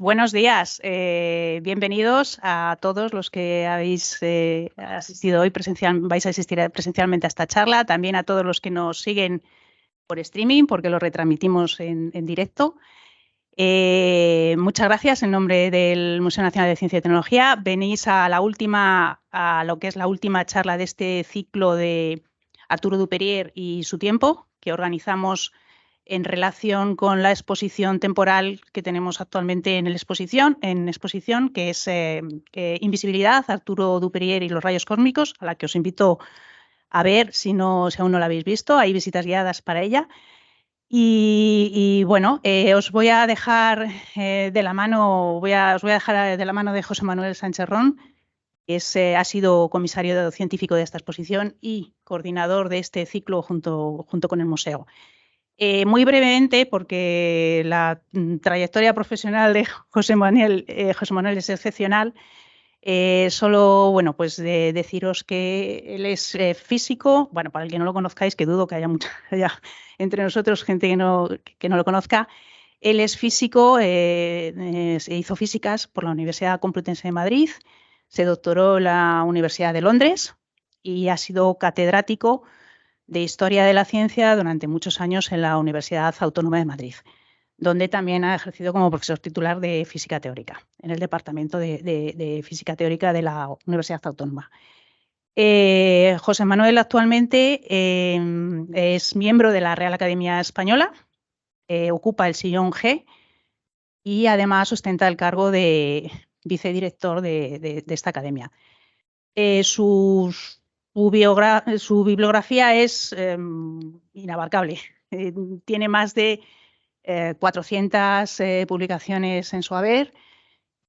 Buenos días. Bienvenidos a todos los que habéis asistido hoy vais a asistir presencialmente a esta charla, también a todos los que nos siguen por streaming, porque lo retransmitimos en directo. Muchas gracias en nombre del Museo Nacional de Ciencia y Tecnología. Venís a lo que es la última charla de este ciclo de Arturo Duperier y su tiempo, que organizamos en relación con la exposición temporal que tenemos actualmente en exposición, que es Invisibilidad, Arturo Duperier y los rayos cósmicos, a la que os invito a ver si aún no la habéis visto. Hay visitas guiadas para ella. Y bueno, os voy a dejar de la mano, os voy a dejar de la mano de José Manuel Sánchez Ron, que ha sido comisario científico de esta exposición y coordinador de este ciclo junto con el museo. Muy brevemente, porque la trayectoria profesional de José Manuel es excepcional, solo pues deciros que él es físico. Bueno, para el que no lo conozcáis, que dudo que haya entre nosotros gente que no lo conozca. Él es físico, se hizo físicas por la Universidad Complutense de Madrid, se doctoró en la Universidad de Londres y ha sido catedrático de Historia de la Ciencia durante muchos años en la Universidad Autónoma de Madrid, donde también ha ejercido como profesor titular de Física Teórica, en el Departamento de Física Teórica de la Universidad Autónoma. José Manuel actualmente es miembro de la Real Academia Española, ocupa el sillón G y además ostenta el cargo de vicedirector de esta academia. Su bibliografía es inabarcable. Tiene más de 400 publicaciones en su haber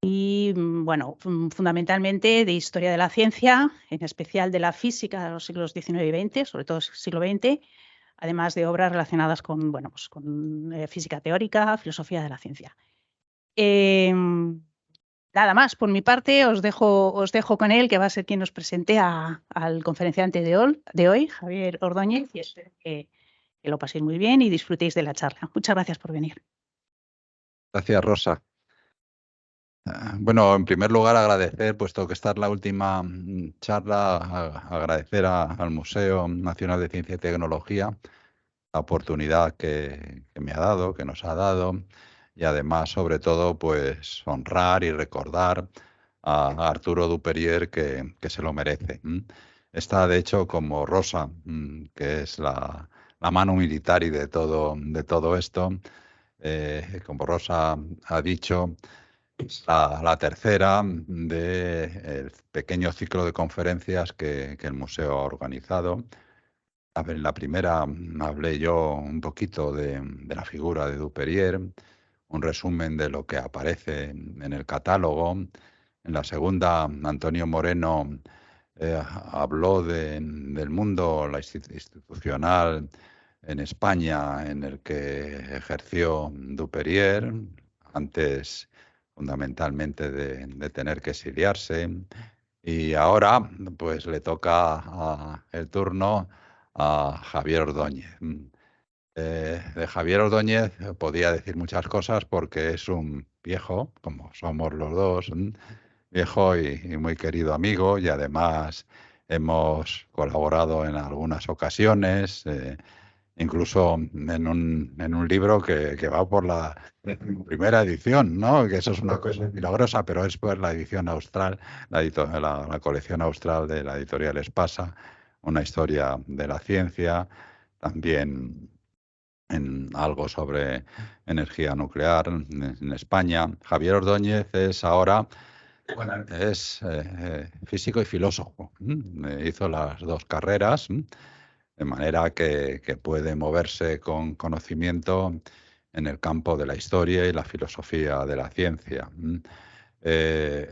y, bueno, fundamentalmente de historia de la ciencia, en especial de la física de los siglos XIX y XX, sobre todo el siglo XX, además de obras relacionadas con física teórica, filosofía de la ciencia. Nada más, por mi parte, os dejo con él, que va a ser quien nos presente al conferenciante de hoy, Javier Ordóñez, y espero que lo paséis muy bien y disfrutéis de la charla. Muchas gracias por venir. Gracias, Rosa. Bueno, en primer lugar, agradecer, puesto que esta es la última charla, agradecer al Museo Nacional de Ciencia y Tecnología la oportunidad que me ha dado, que nos ha dado, y además, sobre todo, pues honrar y recordar a Arturo Duperier, que se lo merece. Está, de hecho, como Rosa, que es la mano militar y de todo esto, como Rosa ha dicho, la tercera del pequeño ciclo de conferencias que el museo ha organizado. A ver, en la primera hablé yo un poquito de la figura de Duperier, un resumen de lo que aparece en el catálogo. En la segunda, Antonio Moreno habló del mundo institucional en España en el que ejerció Duperier, antes fundamentalmente de tener que exiliarse. Y ahora pues le toca el turno a Javier Ordóñez. De Javier Ordóñez podía decir muchas cosas porque es un viejo, como somos los dos, viejo y muy querido amigo, y además hemos colaborado en algunas ocasiones, incluso en un libro que va por la primera edición, ¿no? Que eso es una cosa milagrosa, pero es pues la edición austral, la colección austral de la editorial Espasa, una historia de la ciencia, también en algo sobre energía nuclear en España. Javier Ordóñez es ahora es físico y filósofo. Hizo las dos carreras, de manera que puede moverse con conocimiento en el campo de la historia y la filosofía de la ciencia. Es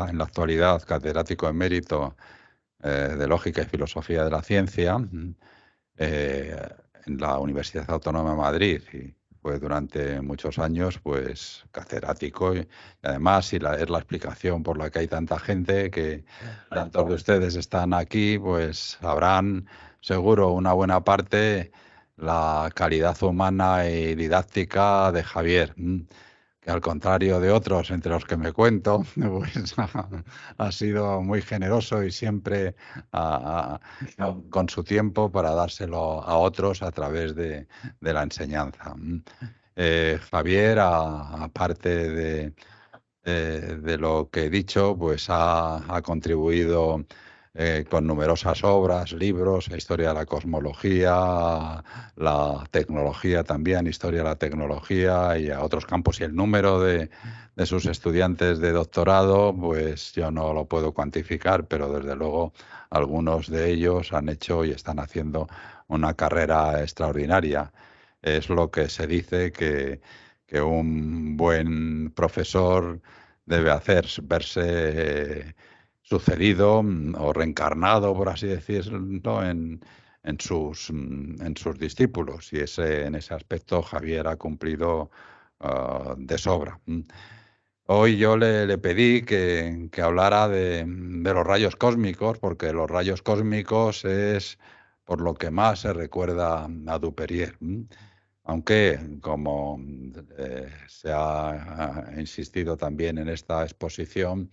en la actualidad catedrático emérito de Lógica y Filosofía de la Ciencia en la Universidad Autónoma de Madrid, y fue durante muchos años pues catedrático, y además es la explicación por la que hay tanta gente, que tantos de ustedes están aquí, pues habrán seguro una buena parte la calidad humana y didáctica de Javier, que al contrario de otros entre los que me cuento, pues ha sido muy generoso y siempre con su tiempo para dárselo a otros a través de la enseñanza. Javier, aparte de lo que he dicho, pues ha contribuido con numerosas obras, libros, historia de la cosmología, la tecnología también, historia de la tecnología y a otros campos. Y el número de sus estudiantes de doctorado, pues yo no lo puedo cuantificar, pero desde luego algunos de ellos han hecho y están haciendo una carrera extraordinaria. Es lo que se dice que un buen profesor debe hacer, verse sucedido o reencarnado, por así decirlo, en sus discípulos. Y en ese aspecto Javier ha cumplido de sobra. Hoy yo le pedí que hablara de los rayos cósmicos, porque los rayos cósmicos es por lo que más se recuerda a Duperier. Aunque, como se ha insistido también en esta exposición,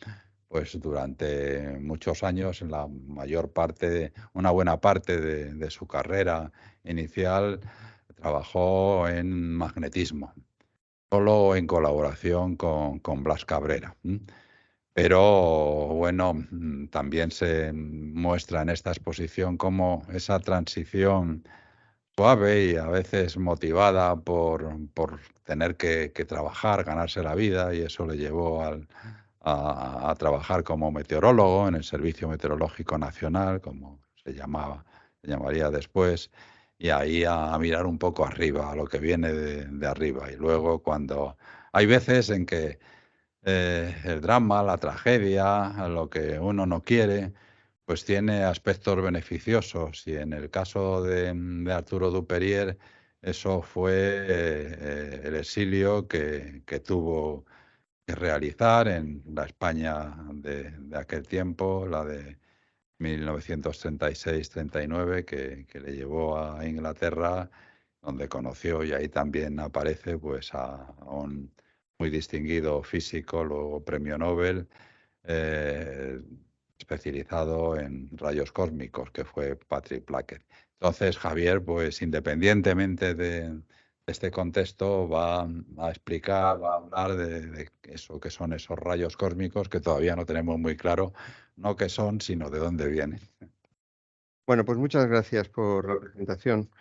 pues durante muchos años, en la mayor parte, una buena parte de su carrera inicial, trabajó en magnetismo, solo en colaboración con Blas Cabrera. Pero bueno, también se muestra en esta exposición cómo esa transición suave y a veces motivada por tener que trabajar, ganarse la vida, y eso le llevó a trabajar como meteorólogo en el Servicio Meteorológico Nacional, como se llamaría después, y ahí a mirar un poco arriba, a lo que viene de arriba. Y luego cuando hay veces en que el drama, la tragedia, lo que uno no quiere, pues tiene aspectos beneficiosos, y en el caso de Arturo Duperier eso fue el exilio que tuvo que realizar en la España de aquel tiempo, la de 1936-39, que le llevó a Inglaterra, donde conoció, y ahí también aparece pues a un muy distinguido físico, luego premio Nobel, eh, especializado en rayos cósmicos, que fue Patrick Blackett. Entonces Javier, pues independientemente de este contexto, va a explicar, va a hablar de eso, que son esos rayos cósmicos que todavía no tenemos muy claro, no qué son, sino de dónde vienen. Bueno, pues muchas gracias por la presentación.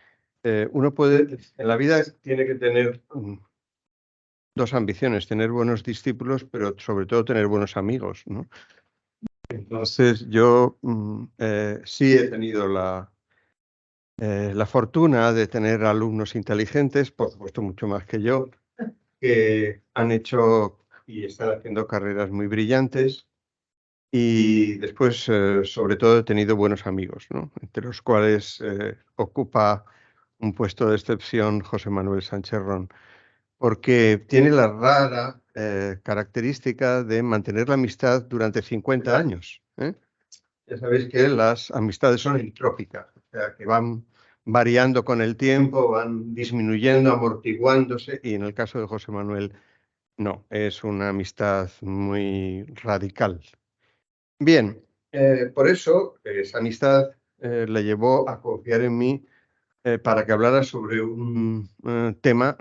Uno puede, en la vida tiene que tener dos ambiciones: tener buenos discípulos, pero sobre todo tener buenos amigos, ¿no? Entonces yo sí he tenido la fortuna de tener alumnos inteligentes, por supuesto mucho más que yo, que han hecho y están haciendo carreras muy brillantes. Y después, sobre todo, he tenido buenos amigos, ¿no? Entre los cuales ocupa un puesto de excepción José Manuel Sánchez Ron, porque tiene la rara característica de mantener la amistad durante 50 años. Ya sabéis que las amistades son entrópicas, o sea, que van variando con el tiempo, van disminuyendo, amortiguándose, y en el caso de José Manuel, no, es una amistad muy radical. Bien, por eso esa amistad le llevó a confiar en mí para que hablara sobre un tema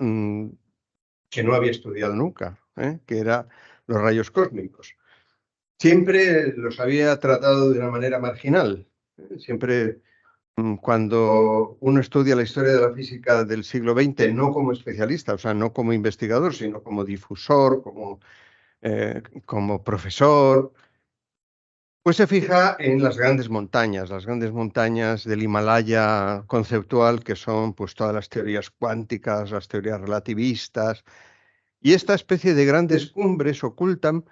que no había estudiado nunca, que era los rayos cósmicos. Siempre los había tratado de una manera marginal. Siempre, cuando uno estudia la historia de la física del siglo XX, no como especialista, o sea, no como investigador, sino como difusor, como profesor, pues se fija en las grandes montañas del Himalaya conceptual, que son pues todas las teorías cuánticas, las teorías relativistas, y esta especie de grandes cumbres ocultan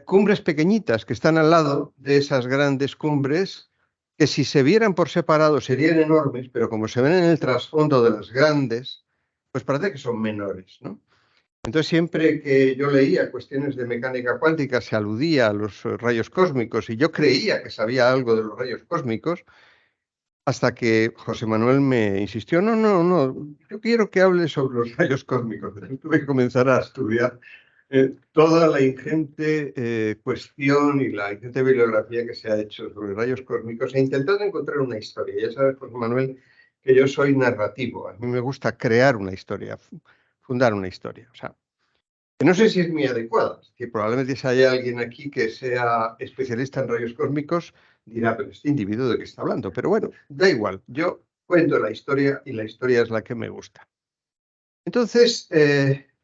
cumbres pequeñitas que están al lado de esas grandes cumbres, que si se vieran por separado serían enormes, pero como se ven en el trasfondo de las grandes, pues parece que son menores, ¿no? Entonces, siempre que yo leía cuestiones de mecánica cuántica, se aludía a los rayos cósmicos, y yo creía que sabía algo de los rayos cósmicos, hasta que José Manuel me insistió, no, yo quiero que hable sobre los rayos cósmicos. Tuve que comenzar a estudiar toda la ingente cuestión y la ingente bibliografía que se ha hecho sobre rayos cósmicos e intentando encontrar una historia. Ya sabes, José Manuel, que yo soy narrativo. A mí me gusta crear una historia, fundar una historia. O sea, que no sé si es muy adecuada, que probablemente si hay alguien aquí que sea especialista en rayos cósmicos, dirá, pero este individuo de qué está hablando. Pero bueno, da igual, yo cuento la historia y la historia es la que me gusta. Entonces,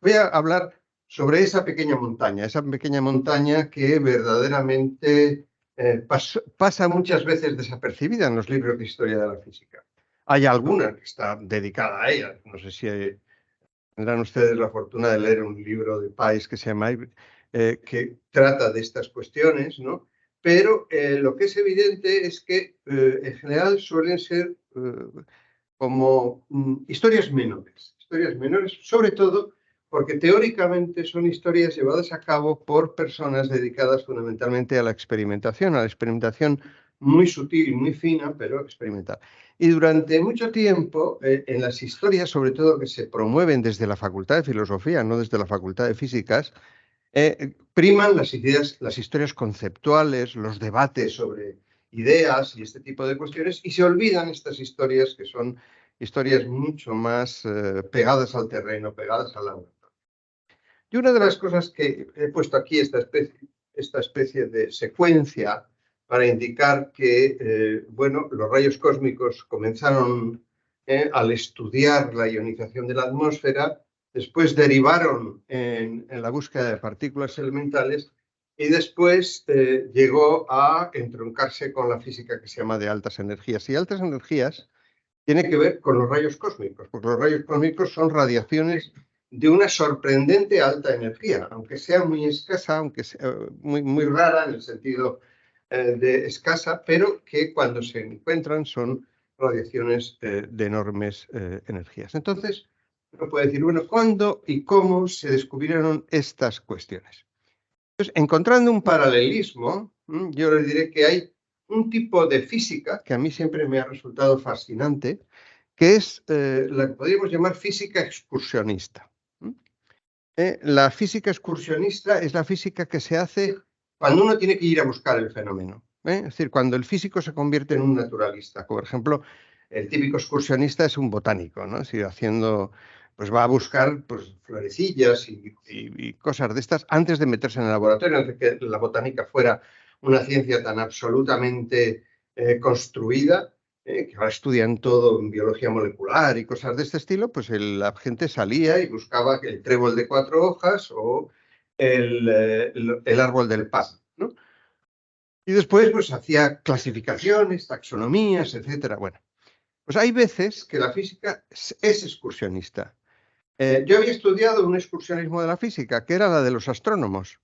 voy a hablar sobre esa pequeña montaña que verdaderamente pasa muchas veces desapercibida en los libros de historia de la física. Hay alguna que está dedicada a ella, no sé si tendrán ustedes la fortuna de leer un libro de Páez que se llama que trata de estas cuestiones, ¿no? Pero lo que es evidente es que en general suelen ser como historias menores, sobre todo porque teóricamente son historias llevadas a cabo por personas dedicadas fundamentalmente a la experimentación muy sutil, muy fina, pero experimental. Y durante mucho tiempo, en las historias, sobre todo que se promueven desde la Facultad de Filosofía, no desde la Facultad de Físicas, priman las ideas, las historias conceptuales, los debates sobre ideas y este tipo de cuestiones, y se olvidan estas historias que son historias mucho más pegadas al terreno, pegadas al laboratorio. Y una de las cosas que he puesto aquí, esta especie de secuencia, para indicar que, bueno, los rayos cósmicos comenzaron al estudiar la ionización de la atmósfera, después derivaron en la búsqueda de partículas elementales y después llegó a entroncarse con la física que se llama de altas energías. Y altas energías tiene que ver con los rayos cósmicos, porque los rayos cósmicos son radiaciones de una sorprendente alta energía, aunque sea muy escasa, aunque sea muy rara en el sentido de escasa, pero que cuando se encuentran son radiaciones de enormes energías. Entonces, uno puede decir, bueno, ¿cuándo y cómo se descubrieron estas cuestiones? Entonces, encontrando un paralelismo, yo les diré que hay un tipo de física que a mí siempre me ha resultado fascinante, que es la que podríamos llamar física excursionista. La física excursionista es la física que se hace cuando uno tiene que ir a buscar el fenómeno. Es decir, cuando el físico se convierte en un naturalista. Por ejemplo, el típico excursionista es un botánico, ¿no? Es decir, pues va a buscar pues, florecillas y cosas de estas antes de meterse en el laboratorio, antes de que la botánica fuera una ciencia tan absolutamente construida, que ahora estudian todo en biología molecular y cosas de este estilo, pues la gente salía y buscaba el trébol de 4 hojas o el árbol del pan, ¿no? Y después pues hacía clasificaciones, taxonomías, etcétera. Bueno, pues hay veces que la física es excursionista. Yo había estudiado un excursionismo de la física, que era la de los astrónomos.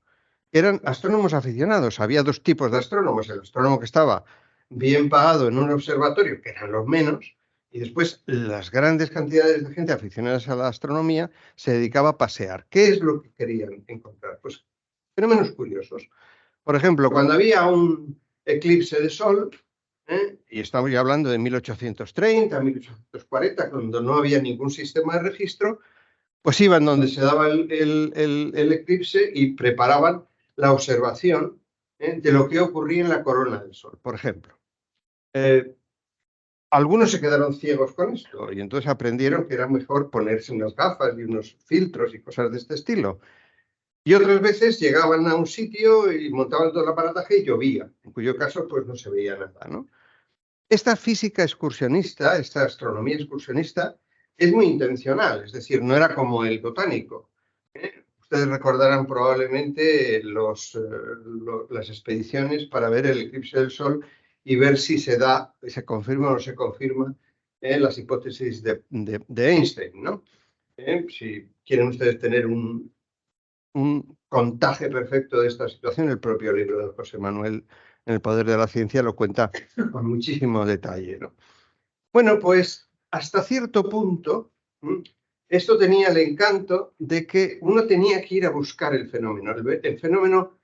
Eran astrónomos aficionados. Había dos tipos de astrónomos. El astrónomo que estaba bien pagado en un observatorio, que eran los menos, y después las grandes cantidades de gente aficionadas a la astronomía se dedicaba a pasear. ¿Qué es lo que querían encontrar? Pues fenómenos curiosos. Por ejemplo, cuando había un eclipse de sol, y estamos ya hablando de 1830, 1840, cuando no había ningún sistema de registro, pues iban donde se daba el eclipse y preparaban la observación de lo que ocurría en la corona del Sol, por ejemplo. Algunos se quedaron ciegos con esto y entonces aprendieron que era mejor ponerse unas gafas y unos filtros y cosas de este estilo. Y otras veces llegaban a un sitio y montaban todo el aparataje y llovía, en cuyo caso pues no se veía nada, ¿no? Esta física excursionista, esta astronomía excursionista, es muy intencional, es decir, no era como el botánico. Ustedes recordarán probablemente las expediciones para ver el eclipse del Sol y ver si se confirma o no se confirma las hipótesis de Einstein, ¿no? Si quieren ustedes tener un contaje perfecto de esta situación, el propio libro de José Manuel, En el poder de la ciencia, lo cuenta con muchísimo detalle, ¿no? Bueno, pues hasta cierto punto esto tenía el encanto de que uno tenía que ir a buscar el fenómeno. El fenómeno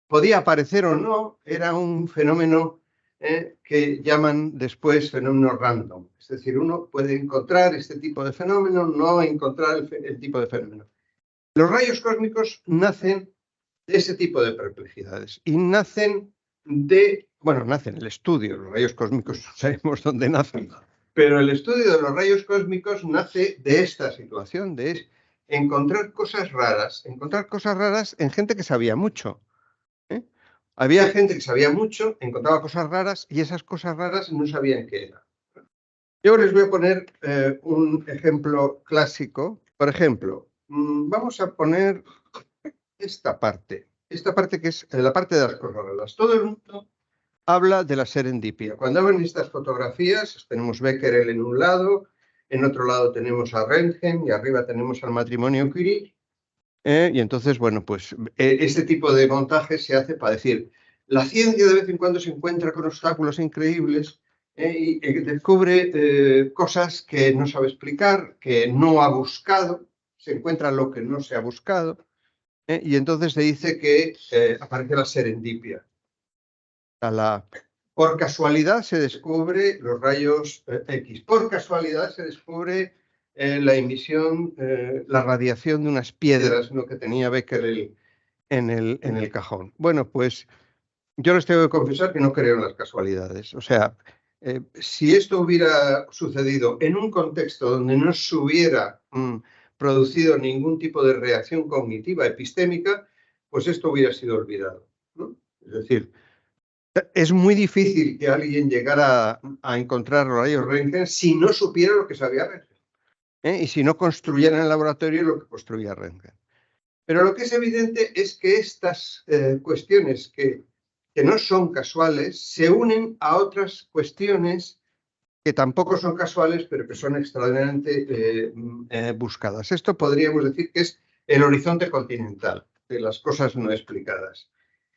podía aparecer o no, era un fenómeno que llaman después fenómenos random. Es decir, uno puede encontrar este tipo de fenómeno, no encontrar el tipo de fenómeno. Los rayos cósmicos nacen de ese tipo de perplejidades y nacen nacen el estudio, los rayos cósmicos no sabemos dónde nacen, pero el estudio de los rayos cósmicos nace de esta situación, de encontrar cosas raras en gente que sabía mucho. Había gente que sabía mucho, encontraba cosas raras y esas cosas raras no sabían qué eran. Yo les voy a poner un ejemplo clásico. Por ejemplo, vamos a poner esta parte que es la parte de las cosas raras. Todo el mundo habla de la serendipia. Cuando ven estas fotografías, tenemos Becquerel en un lado, en otro lado tenemos a Röntgen y arriba tenemos al matrimonio Curie. Y entonces, bueno, pues este tipo de montaje se hace para decir, la ciencia de vez en cuando se encuentra con obstáculos increíbles y descubre cosas que no sabe explicar, que no ha buscado, se encuentra lo que no se ha buscado, y entonces se dice que aparece la serendipia. Por casualidad se descubre los rayos X, por casualidad se descubre la emisión, la radiación de unas piedras, ¿no?, que tenía Becquerel en el cajón. Bueno, pues yo les tengo que confesar que no creo en las casualidades. O sea, si esto hubiera sucedido en un contexto donde no se hubiera producido ningún tipo de reacción cognitiva epistémica, pues esto hubiera sido olvidado, ¿no? Es decir, es muy difícil que alguien llegara a encontrar los rayos Röntgen si no supiera lo que sabía Röntgen. Y si no construyera en el laboratorio lo que construía Röntgen. Pero lo que es evidente es que estas cuestiones que no son casuales se unen a otras cuestiones que tampoco son casuales, pero que son extraordinariamente buscadas. Esto podríamos decir que es el horizonte continental de las cosas no explicadas.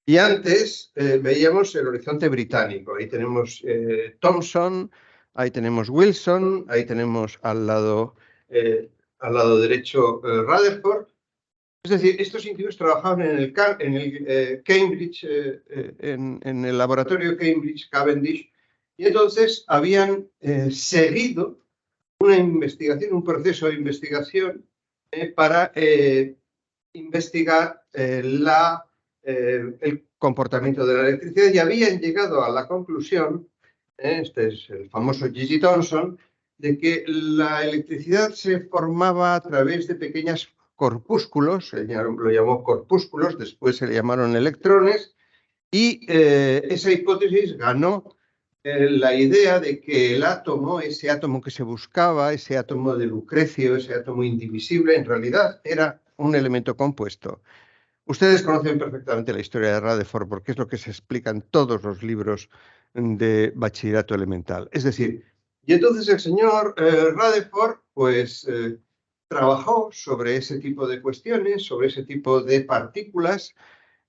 Y antes veíamos el horizonte británico. Ahí tenemos Thomson, ahí tenemos Wilson, ahí tenemos al lado derecho Rutherford. Es decir, estos individuos trabajaban en el Cambridge, en el laboratorio Cambridge, Cavendish, y entonces habían seguido una investigación, un proceso de investigación para investigar el comportamiento de la electricidad y habían llegado a la conclusión, este es el famoso G.G. Thomson, de que la electricidad se formaba a través de pequeños corpúsculos, lo llamó corpúsculos, después se le llamaron electrones, y esa hipótesis ganó la idea de que el átomo, ese átomo que se buscaba, ese átomo de Lucrecio, ese átomo indivisible, en realidad era un elemento compuesto. Ustedes conocen perfectamente la historia de Rutherford porque es lo que se explica en todos los libros de bachillerato elemental. Es decir, y entonces el señor Rutherford pues trabajó sobre ese tipo de cuestiones, sobre ese tipo de partículas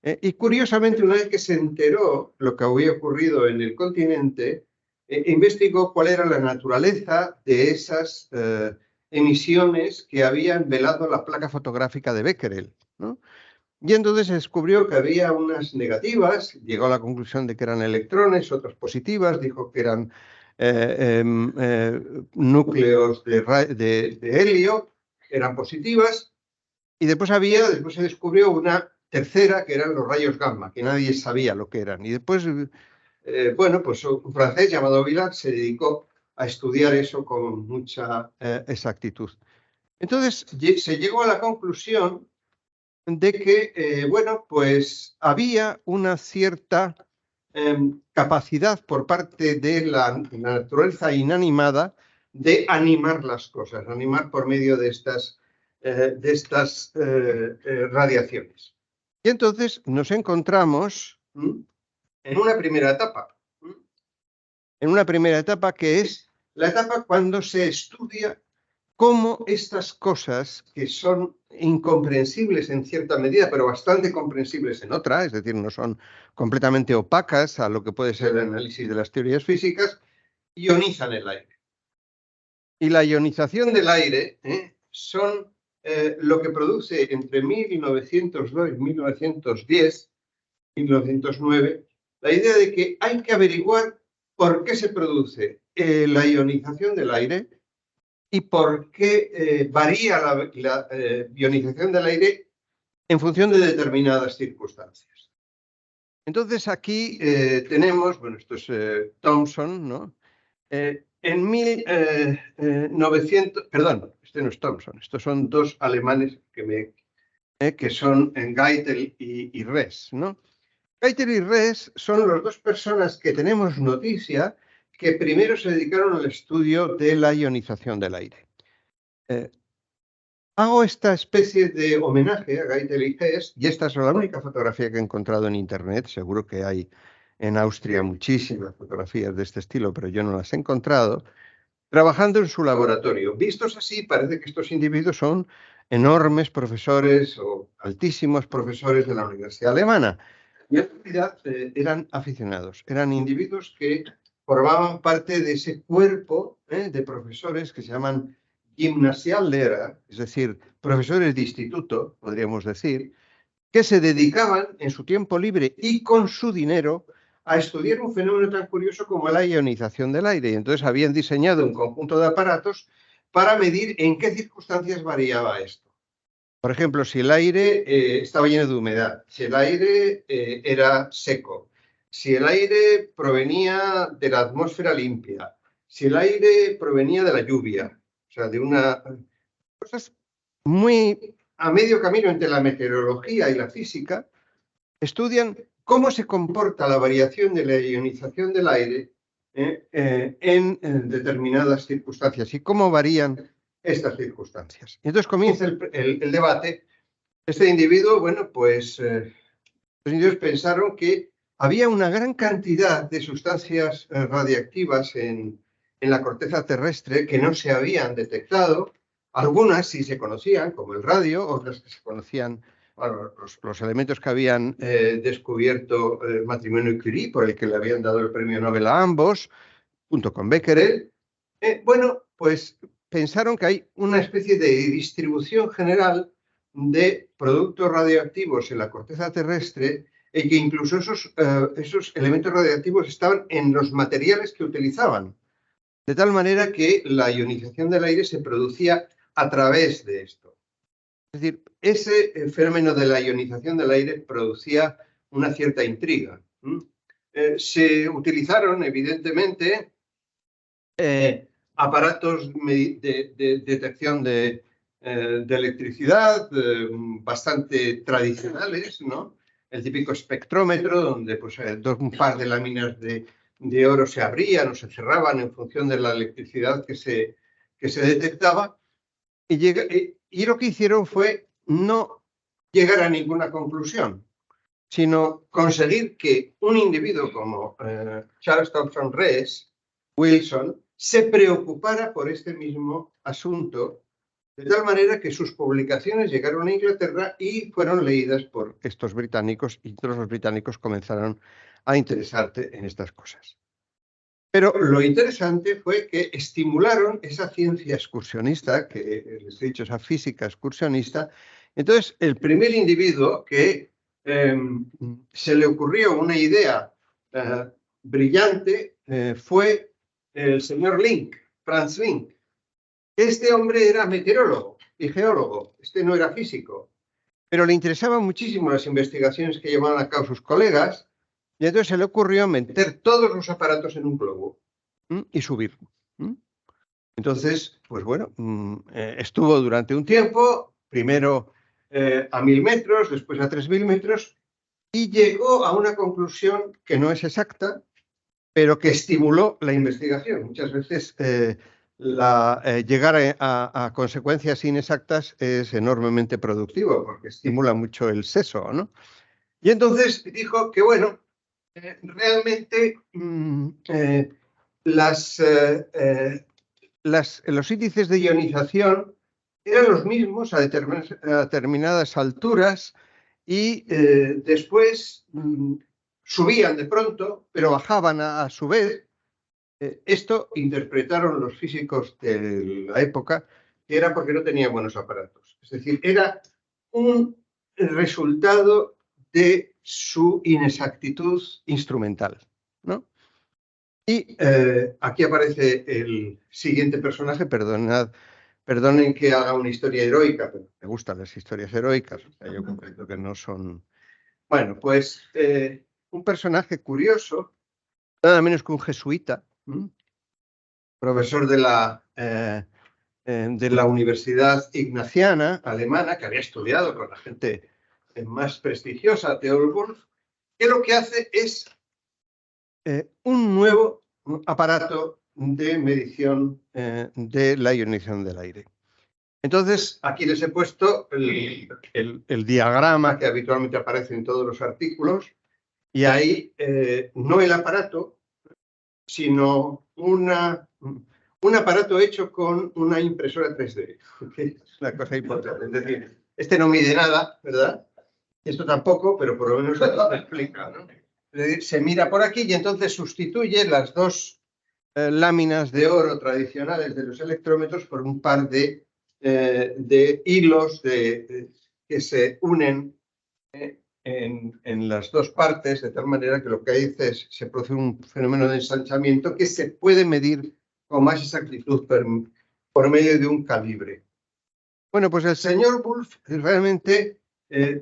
y curiosamente una vez que se enteró lo que había ocurrido en el continente, investigó cuál era la naturaleza de esas emisiones que habían velado la placa fotográfica de Becquerel, ¿no? Y entonces se descubrió que había unas negativas, llegó a la conclusión de que eran electrones, otras positivas, dijo que eran núcleos de helio, eran positivas, y después se descubrió una tercera que eran los rayos gamma, que nadie sabía lo que eran. Y después, pues un francés llamado Villard se dedicó a estudiar eso con mucha exactitud. Entonces se llegó a la conclusión de que, pues había una cierta capacidad por parte de la naturaleza inanimada de animar las cosas, animar por medio de estas radiaciones. Y entonces nos encontramos en una primera etapa, que es la etapa cuando se estudia cómo estas cosas que son incomprensibles en cierta medida, pero bastante comprensibles en otra, es decir, no son completamente opacas a lo que puede ser el análisis de las teorías físicas, ionizan el aire. Y la ionización del aire son lo que produce entre 1902 y 1910, 1909, la idea de que hay que averiguar por qué se produce la ionización del aire y por qué varía la ionización del aire en función de determinadas circunstancias. Entonces aquí tenemos, bueno, esto es Thomson, ¿no? En 1900, perdón, este no es Thomson, estos son dos alemanes que son Geitel y Res, ¿no? Geitel y Res son las dos personas que tenemos noticia que primero se dedicaron al estudio de la ionización del aire. Hago esta especie de homenaje a Geitel y Res, y esta es la única fotografía que he encontrado en internet. Seguro que hay en Austria muchísimas fotografías de este estilo, pero yo no las he encontrado, trabajando en su laboratorio. Vistos así, parece que estos individuos son enormes profesores o altísimos profesores de la Universidad Alemana. Y en realidad eran aficionados, eran individuos que formaban parte de ese cuerpo de profesores que se llaman Gymnasiallehrer, es decir, profesores de instituto, podríamos decir, que se dedicaban en su tiempo libre y con su dinero a estudiar un fenómeno tan curioso como la ionización del aire. Y entonces habían diseñado un conjunto de aparatos para medir en qué circunstancias variaba esto. Por ejemplo, si el aire estaba lleno de humedad, si el aire era seco, si el aire provenía de la atmósfera limpia, si el aire provenía de la lluvia, o sea, de cosas muy a medio camino entre la meteorología y la física, estudian cómo se comporta la variación de la ionización del aire en determinadas circunstancias y cómo varían estas circunstancias. Y entonces comienza el debate. Este individuo, bueno, pues los individuos pensaron que había una gran cantidad de sustancias radiactivas en la corteza terrestre que no se habían detectado. Algunas sí se conocían, como el radio, otras que se conocían, bueno, los elementos que habían descubierto el matrimonio Curie, por el que le habían dado el premio Nobel a ambos, junto con Becquerel. Bueno, pues pensaron que hay una especie de distribución general de productos radioactivos en la corteza terrestre y que incluso esos elementos radioactivos estaban en los materiales que utilizaban. De tal manera que la ionización del aire se producía a través de esto. Es decir, ese fenómeno de la ionización del aire producía una cierta intriga. Se utilizaron, evidentemente, aparatos de detección de electricidad bastante tradicionales, ¿no? El típico espectrómetro, donde pues, un par de láminas de oro se abrían o se cerraban en función de la electricidad que se detectaba. Y lo que hicieron fue no llegar a ninguna conclusión, sino conseguir que un individuo como Charles Thomson Res, Wilson, se preocupara por este mismo asunto, de tal manera que sus publicaciones llegaron a Inglaterra y fueron leídas por estos británicos, y todos los británicos comenzaron a interesarse en estas cosas. Pero lo interesante fue que estimularon esa ciencia excursionista, que les he dicho, esa física excursionista. Entonces, el primer individuo que se le ocurrió una idea brillante fue el señor Link, Franz Link. Este hombre era meteorólogo y geólogo, este no era físico, pero le interesaban muchísimo las investigaciones que llevaban a cabo sus colegas, y entonces se le ocurrió meter todos los aparatos en un globo y subirlo. Entonces, pues bueno, estuvo durante un tiempo, primero a 1000 metros, después a 3000 metros, y llegó a una conclusión que no es exacta, pero que estimuló la investigación. Muchas veces llegar a consecuencias inexactas es enormemente productivo, porque estimula mucho el seso, ¿no? Y entonces dijo que, bueno, realmente los índices de ionización eran los mismos a determinadas alturas y después subían de pronto, pero bajaban a su vez. Esto interpretaron los físicos de la época que era porque no tenían buenos aparatos. Es decir, era un resultado de su inexactitud instrumental, ¿no? Y aquí aparece el siguiente personaje, perdonen que haga una historia heroica, pero me gustan las historias heroicas, o sea, yo comprendo que no son... Bueno, pues un personaje curioso, nada menos que un jesuita, profesor de la Universidad Ignaciana alemana, que había estudiado con la gente más prestigiosa, Theodor Wolff, que lo que hace es un nuevo aparato de medición de la ionización del aire. Entonces, aquí les he puesto el diagrama que habitualmente aparece en todos los artículos, y ahí no el aparato, sino un aparato hecho con una impresora 3D. Es una cosa importante. Es decir, este no mide nada, ¿verdad? Esto tampoco, pero por lo menos lo explica, ¿no? Es decir, se mira por aquí y entonces sustituye las dos láminas de oro tradicionales de los electrómetros por un par de hilos que se unen en las dos partes, de tal manera que lo que dice es se produce un fenómeno de ensanchamiento que se puede medir con más exactitud por medio de un calibre. Bueno, pues el señor Wolff realmente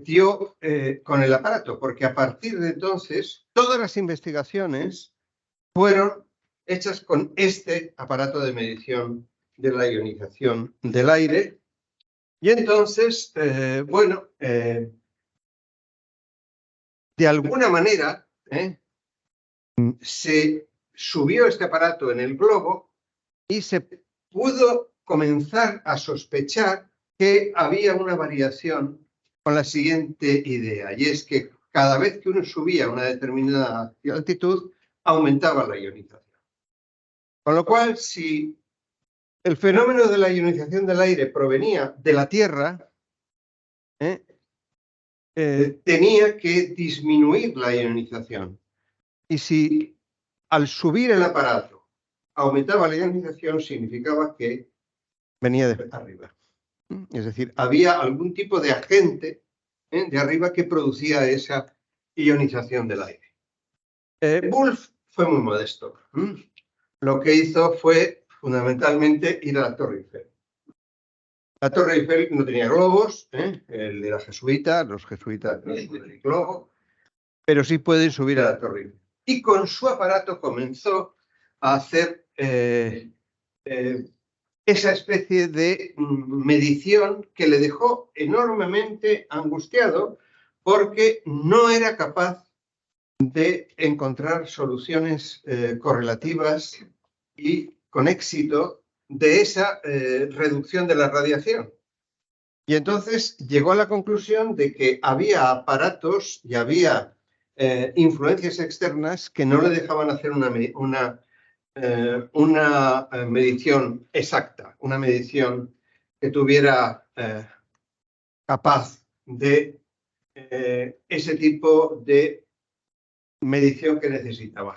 dio con el aparato, porque a partir de entonces todas las investigaciones fueron hechas con este aparato de medición de la ionización del aire. Y entonces, bueno, de alguna manera se subió este aparato en el globo y se pudo comenzar a sospechar que había una variación con la siguiente idea, y es que cada vez que uno subía a una determinada altitud, aumentaba la ionización. Con lo cual, si el fenómeno de la ionización del aire provenía de la Tierra, tenía que disminuir la ionización. Y si al subir el aparato aumentaba la ionización, significaba que venía de arriba. Es decir, había algún tipo de agente de arriba que producía esa ionización del aire. Wolff fue muy modesto. Lo que hizo fue fundamentalmente ir a la Torre Eiffel. La Torre Eiffel no tenía globos, él era jesuita, los jesuitas no suben el globo, pero sí pueden subir a la Torre Eiffel. Y con su aparato comenzó a hacer esa especie de medición que le dejó enormemente angustiado porque no era capaz de encontrar soluciones correlativas y con éxito de esa reducción de la radiación. Y entonces llegó a la conclusión de que había aparatos y había influencias externas que no le dejaban hacer una medición exacta, una medición que tuviera capaz de ese tipo de medición que necesitaba.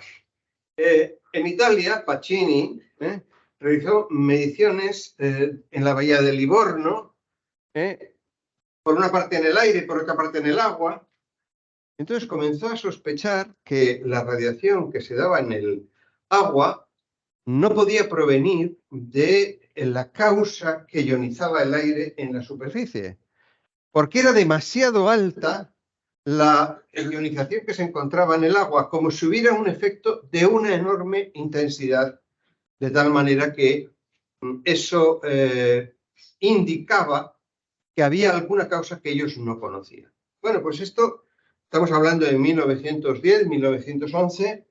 En Italia, Pacini realizó mediciones en la bahía de Livorno, por una parte en el aire y por otra parte en el agua. Entonces comenzó a sospechar que la radiación que se daba en el agua no podía provenir de la causa que ionizaba el aire en la superficie, porque era demasiado alta la ionización que se encontraba en el agua, como si hubiera un efecto de una enorme intensidad, de tal manera que eso indicaba que había alguna causa que ellos no conocían. Bueno, pues esto, estamos hablando de 1910, 1911.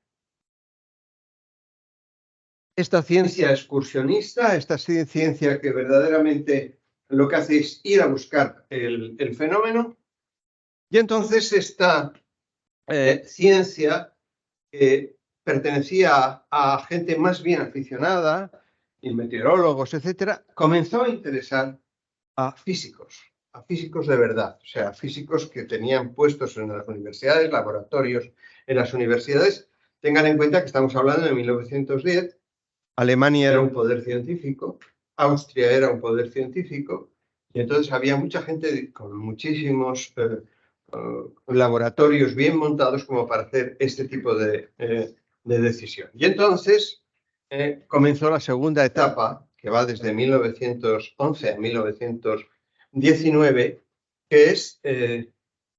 Esta ciencia excursionista, esta ciencia que verdaderamente lo que hace es ir a buscar el fenómeno. Y entonces esta ciencia que pertenecía a gente más bien aficionada, y meteorólogos, etcétera, comenzó a interesar a físicos de verdad, o sea, físicos que tenían puestos en las universidades, laboratorios en las universidades. Tengan en cuenta que estamos hablando de 1910, Alemania era un poder científico, Austria era un poder científico, y entonces había mucha gente con muchísimos laboratorios bien montados como para hacer este tipo de decisión. Y entonces comenzó la segunda etapa, que va desde 1911 a 1919, que es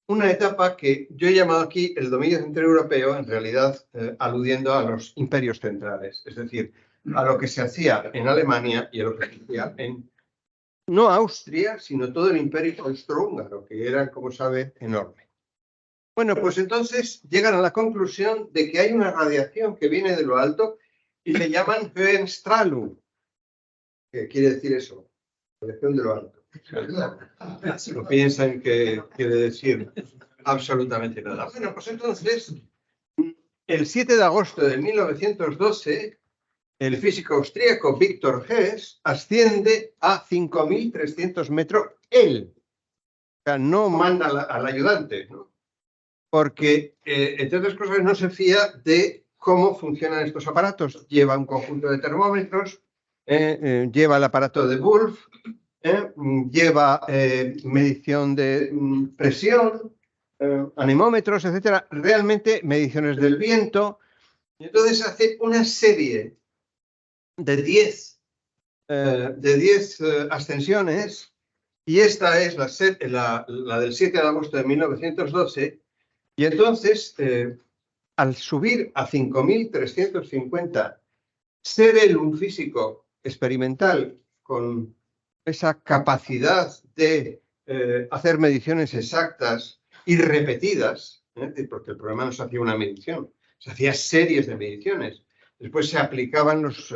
una etapa que yo he llamado aquí el dominio centroeuropeo, en realidad aludiendo a los imperios centrales, es decir, a lo que se hacía en Alemania y a lo que se hacía en, no Austria, sino todo el imperio austrohúngaro, que era, como sabe, enorme. Bueno, pues entonces llegan a la conclusión de que hay una radiación que viene de lo alto y le llaman Höhenstrahlung. ¿Qué quiere decir eso? Radiación de lo alto. No piensan que quiere decir absolutamente nada. Bueno, pues entonces, el 7 de agosto de 1912, el físico austríaco Victor Hess asciende a 5.300 metros él. O sea, no manda al ayudante, ¿no? Porque, entre otras cosas, no se fía de cómo funcionan estos aparatos. Lleva un conjunto de termómetros, lleva el aparato de Wolf, lleva medición de presión, anemómetros, etcétera, realmente mediciones del viento. Y entonces hace una serie de 10 ascensiones, y esta es la del 7 de agosto de 1912, y entonces, al subir a 5.350, ser él un físico experimental con esa capacidad de hacer mediciones exactas y repetidas, porque el programa no se hacía una medición, se hacía series de mediciones. Después se aplicaban los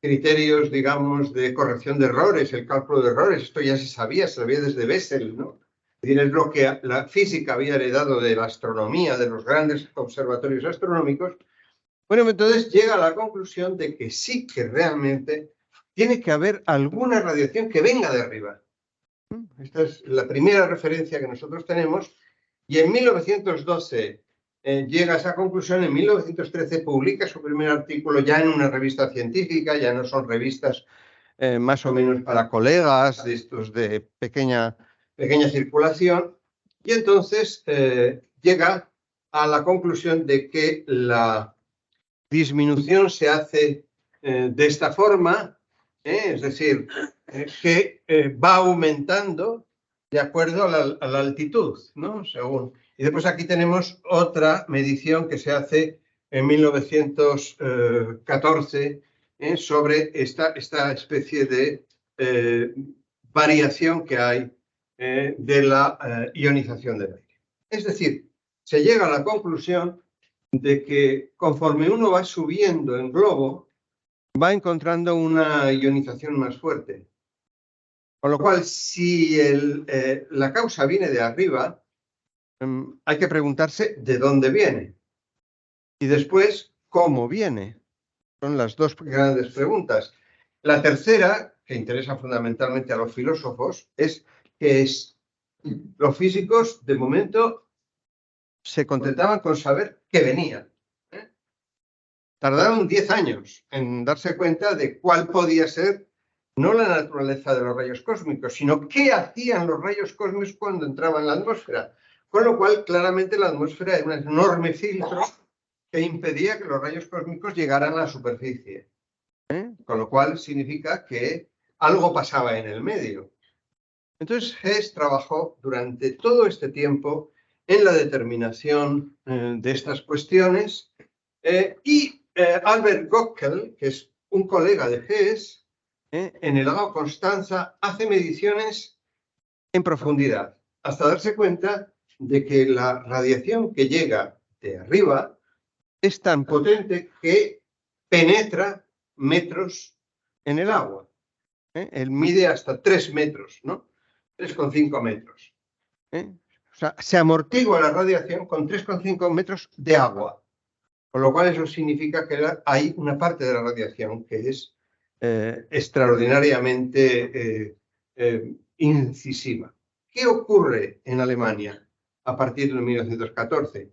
criterios, digamos, de corrección de errores, el cálculo de errores. Esto ya se sabía desde Bessel, ¿no? Es decir, es lo que la física había heredado de la astronomía, de los grandes observatorios astronómicos. Bueno, entonces llega a la conclusión de que sí que realmente tiene que haber alguna radiación que venga de arriba. Esta es la primera referencia que nosotros tenemos, y en 1912 llega a esa conclusión. En 1913 publica su primer artículo ya en una revista científica, ya no son revistas más o menos para colegas, de estos de pequeña circulación, y entonces llega a la conclusión de que la disminución se hace de esta forma, es decir, que va aumentando de acuerdo a la altitud, ¿no? Según. Y después aquí tenemos otra medición que se hace en 1914 sobre esta especie de variación que hay de la ionización del aire. Es decir, se llega a la conclusión de que conforme uno va subiendo en globo, va encontrando una ionización más fuerte. Con lo cual, si la causa viene de arriba, hay que preguntarse de dónde viene. Y después, ¿cómo viene? Son las dos grandes preguntas. La tercera, que interesa fundamentalmente a los filósofos, es que los físicos, de momento, se contentaban con saber que venía. Tardaron 10 años en darse cuenta de cuál podía ser no la naturaleza de los rayos cósmicos, sino qué hacían los rayos cósmicos cuando entraban en la atmósfera. Con lo cual, claramente, la atmósfera era un enorme filtro que impedía que los rayos cósmicos llegaran a la superficie. Con lo cual, significa que algo pasaba en el medio. Entonces, Hess trabajó durante todo este tiempo en la determinación de estas cuestiones, y Albert Gockel, que es un colega de Hess, en el lago Constanza, hace mediciones en profundidad, hasta darse cuenta de que la radiación que llega de arriba es tan potente que penetra metros en el agua. Él mide hasta 3 metros, ¿no? 3,5 metros. O sea, se amortigua la radiación con 3,5 metros de agua. Con lo cual eso significa que hay una parte de la radiación que es extraordinariamente incisiva. ¿Qué ocurre en Alemania a partir de 1914?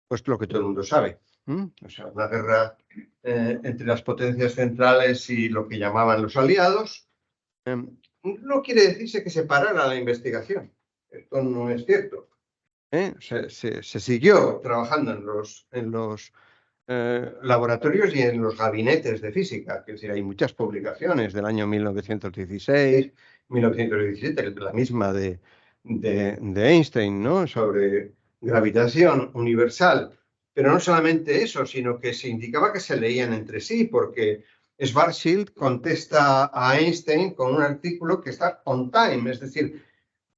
Pues lo que todo el mundo sabe. O sea, una guerra entre las potencias centrales y lo que llamaban los aliados. No quiere decirse que se parara la investigación. Esto no es cierto. Se siguió trabajando en los laboratorios y en los gabinetes de física. Es decir, hay muchas publicaciones del año 1916, 1917, la misma de Einstein, ¿no? Sobre gravitación universal. Pero no solamente eso, sino que se indicaba que se leían entre sí, porque Schwarzschild contesta a Einstein con un artículo que está on time, es decir,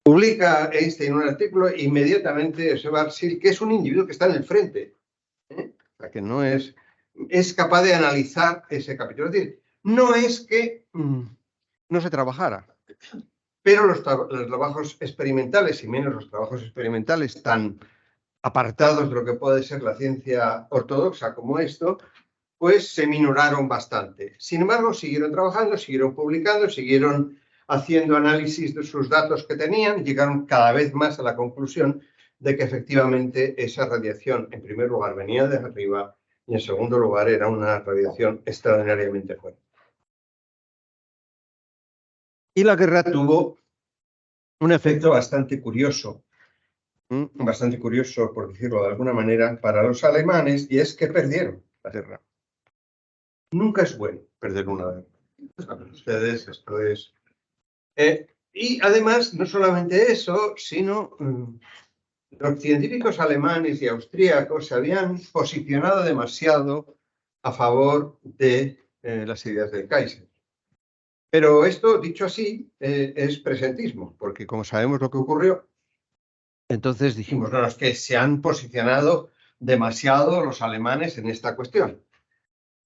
publica Einstein un artículo e inmediatamente Schwarzschild, que es un individuo que está en el frente, o sea, que no es capaz de analizar ese capítulo. Es decir, no es que no se trabajara, pero los trabajos experimentales, y menos los trabajos experimentales tan apartados de lo que puede ser la ciencia ortodoxa como esto, pues se minoraron bastante. Sin embargo, siguieron trabajando, siguieron publicando, siguieron haciendo análisis de sus datos que tenían, llegaron cada vez más a la conclusión de que efectivamente esa radiación, en primer lugar, venía de arriba y en segundo lugar era una radiación extraordinariamente fuerte. Y la guerra tuvo un efecto bastante curioso por decirlo de alguna manera, para los alemanes, y es que perdieron la guerra. Nunca es bueno perder una guerra. Saben ustedes, esto es... y además, no solamente eso, sino los científicos alemanes y austríacos se habían posicionado demasiado a favor de las ideas del Kaiser. Pero esto, dicho así, es presentismo, porque como sabemos lo que ocurrió, entonces dijimos, no, es que se han posicionado demasiado los alemanes en esta cuestión.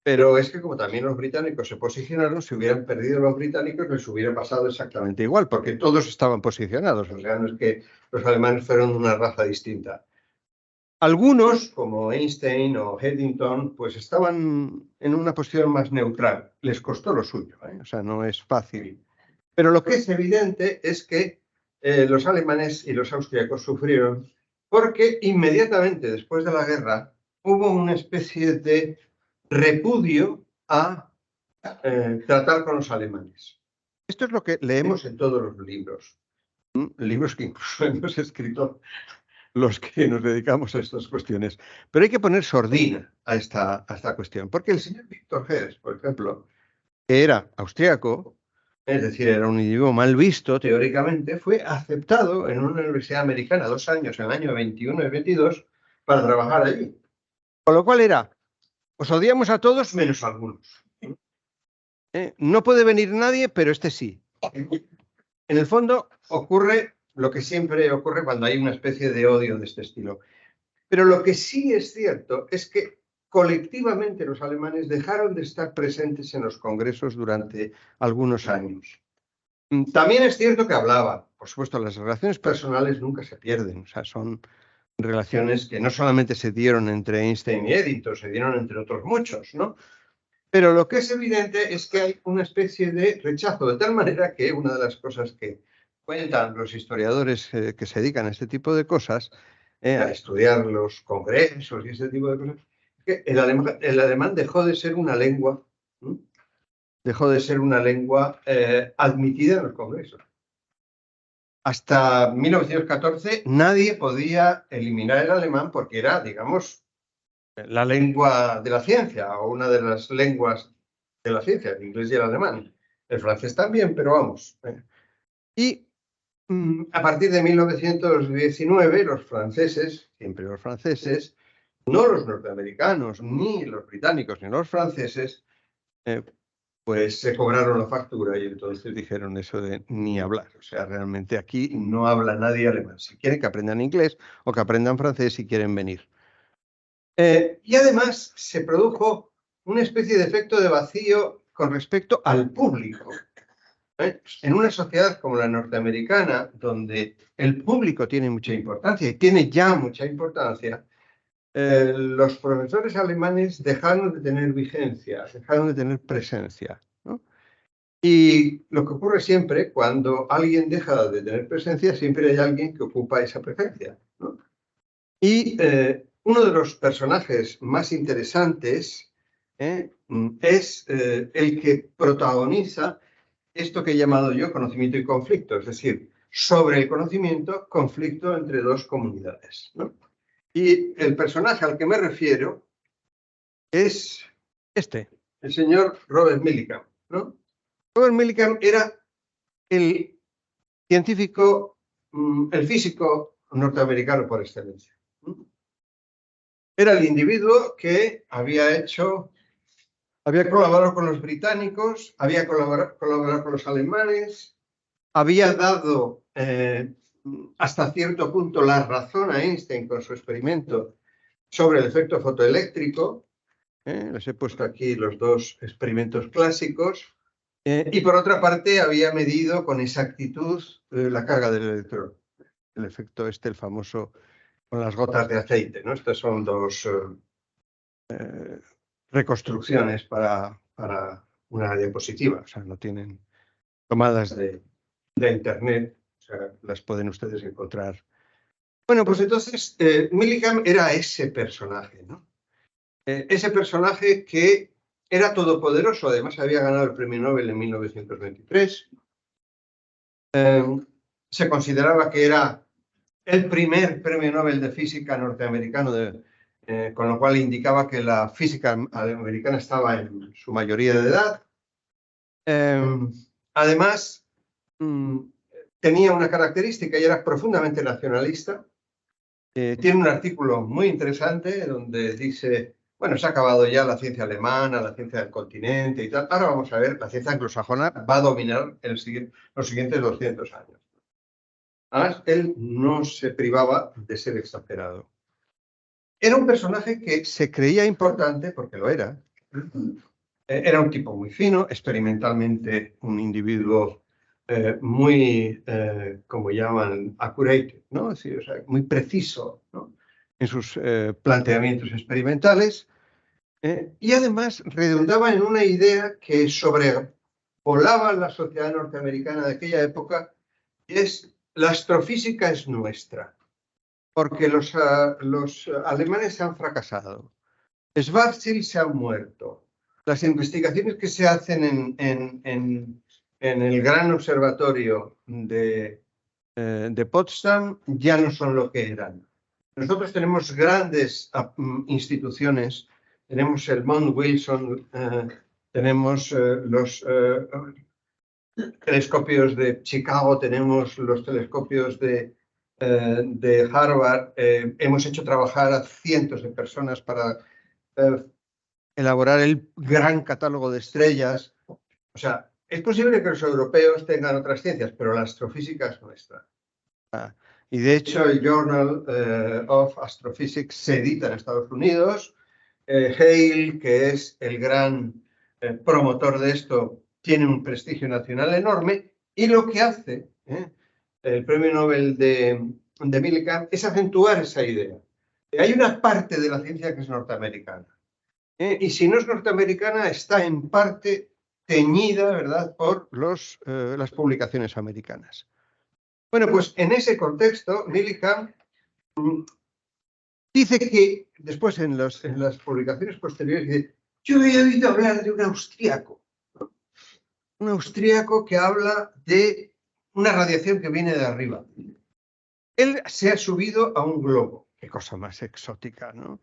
Pero es que como también los británicos se posicionaron, si hubieran perdido los británicos les hubiera pasado exactamente igual, porque todos estaban posicionados, o sea, no es que los alemanes fueron una raza distinta. Algunos, como Einstein o Eddington, pues estaban en una posición más neutral. Les costó lo suyo, o sea, no es fácil. Pero lo que es evidente es que los alemanes y los austríacos sufrieron porque inmediatamente después de la guerra hubo una especie de repudio a tratar con los alemanes. Esto es lo que leemos en todos los libros. Libros que incluso hemos escrito los que nos dedicamos a estas cuestiones. Pero hay que poner sordina a esta cuestión, porque el señor Víctor Hess, por ejemplo, que era austríaco, es decir, era un individuo mal visto teóricamente, fue aceptado en una universidad americana 2 años, en el año 21 y 22, para trabajar allí. Con lo cual era, os odiamos a todos menos a algunos. No puede venir nadie, pero este sí. En el fondo ocurre lo que siempre ocurre cuando hay una especie de odio de este estilo. Pero lo que sí es cierto es que colectivamente los alemanes dejaron de estar presentes en los congresos durante algunos años. También es cierto que hablaban. Por supuesto, las relaciones personales nunca se pierden. O sea, son relaciones que no solamente se dieron entre Einstein y Eddington, se dieron entre otros muchos, ¿no? Pero lo que es evidente es que hay una especie de rechazo, de tal manera que una de las cosas que cuentan los historiadores que se dedican a este tipo de cosas, a estudiar los congresos y ese tipo de cosas, que el alemán dejó de ser una lengua, admitida en los congresos. Hasta 1914 nadie podía eliminar el alemán porque era, digamos, la lengua de la ciencia o una de las lenguas de la ciencia, el inglés y el alemán. El francés también, pero vamos. Y a partir de 1919 los franceses, siempre los franceses, no los norteamericanos, ni los británicos, ni los franceses, pues se cobraron la factura y entonces dijeron eso de ni hablar. O sea, realmente aquí no habla nadie alemán. Si quieren que aprendan inglés o que aprendan francés si quieren venir. Y además se produjo una especie de efecto de vacío con respecto al público. En una sociedad como la norteamericana, donde el público tiene mucha importancia y tiene ya mucha importancia, los profesores alemanes dejaron de tener vigencia, dejaron de tener presencia, ¿no? Y lo que ocurre siempre, cuando alguien deja de tener presencia, siempre hay alguien que ocupa esa presencia, ¿no? Y uno de los personajes más interesantes es el que protagoniza esto que he llamado yo conocimiento y conflicto, es decir, sobre el conocimiento, conflicto entre dos comunidades, ¿no? Y el personaje al que me refiero es Este. el señor Robert Millikan, ¿no? Robert Millikan era el científico, el físico norteamericano por excelencia. Era el individuo que había colaborado con los británicos, había colaborado con los alemanes, había dado hasta cierto punto la razón a Einstein con su experimento sobre el efecto fotoeléctrico. Les he puesto aquí los dos experimentos clásicos. Y por otra parte, había medido con exactitud la carga del electrón. El efecto el famoso con las gotas de aceite, ¿no? Estas son dos reconstrucciones para una diapositiva. O sea, no tienen tomadas de internet. O sea, las pueden ustedes encontrar. Bueno, pues entonces Millikan era ese personaje, ¿no? Ese personaje que era todopoderoso, además había ganado el premio Nobel en 1923. Se consideraba que era el primer premio Nobel de física norteamericano, con lo cual indicaba que la física americana estaba en su mayoría de edad. Además, tenía una característica y era profundamente nacionalista. Tiene un artículo muy interesante donde dice, bueno, se ha acabado ya la ciencia alemana, la ciencia del continente y tal. Ahora vamos a ver, la ciencia anglosajona va a dominar los siguientes 200 años. Además, él no se privaba de ser exagerado. Era un personaje que se creía importante, porque lo era. Era un tipo muy fino, experimentalmente un individuo muy, como llaman, accurate, ¿no? Es decir, o sea, muy preciso, ¿no? En sus planteamientos experimentales. Y además redundaba en una idea que sobrevolaba la sociedad norteamericana de aquella época, y es: la astrofísica es nuestra, porque los alemanes han fracasado. Schwarzschild se ha muerto. Las investigaciones que se hacen en el gran observatorio de Potsdam ya no son lo que eran. Nosotros tenemos grandes instituciones, tenemos el Mount Wilson, tenemos los telescopios de Chicago, tenemos los telescopios de Harvard. Hemos hecho trabajar a cientos de personas para elaborar el gran catálogo de estrellas. O sea, es posible que los europeos tengan otras ciencias, pero la astrofísica es nuestra. Y de hecho el Journal of Astrophysics se edita en Estados Unidos. Hale, que es el gran promotor de esto, tiene un prestigio nacional enorme, y lo que hace el premio Nobel de Millikan es acentuar esa idea. Hay una parte de la ciencia que es norteamericana. Y si no es norteamericana, está en parte teñida, ¿verdad?, por las publicaciones americanas. Bueno, pues en ese contexto, Millikan dice que, después en las publicaciones posteriores, dice: yo he oído hablar de un austríaco que habla de una radiación que viene de arriba. Él se ha subido a un globo. Qué cosa más exótica, ¿no?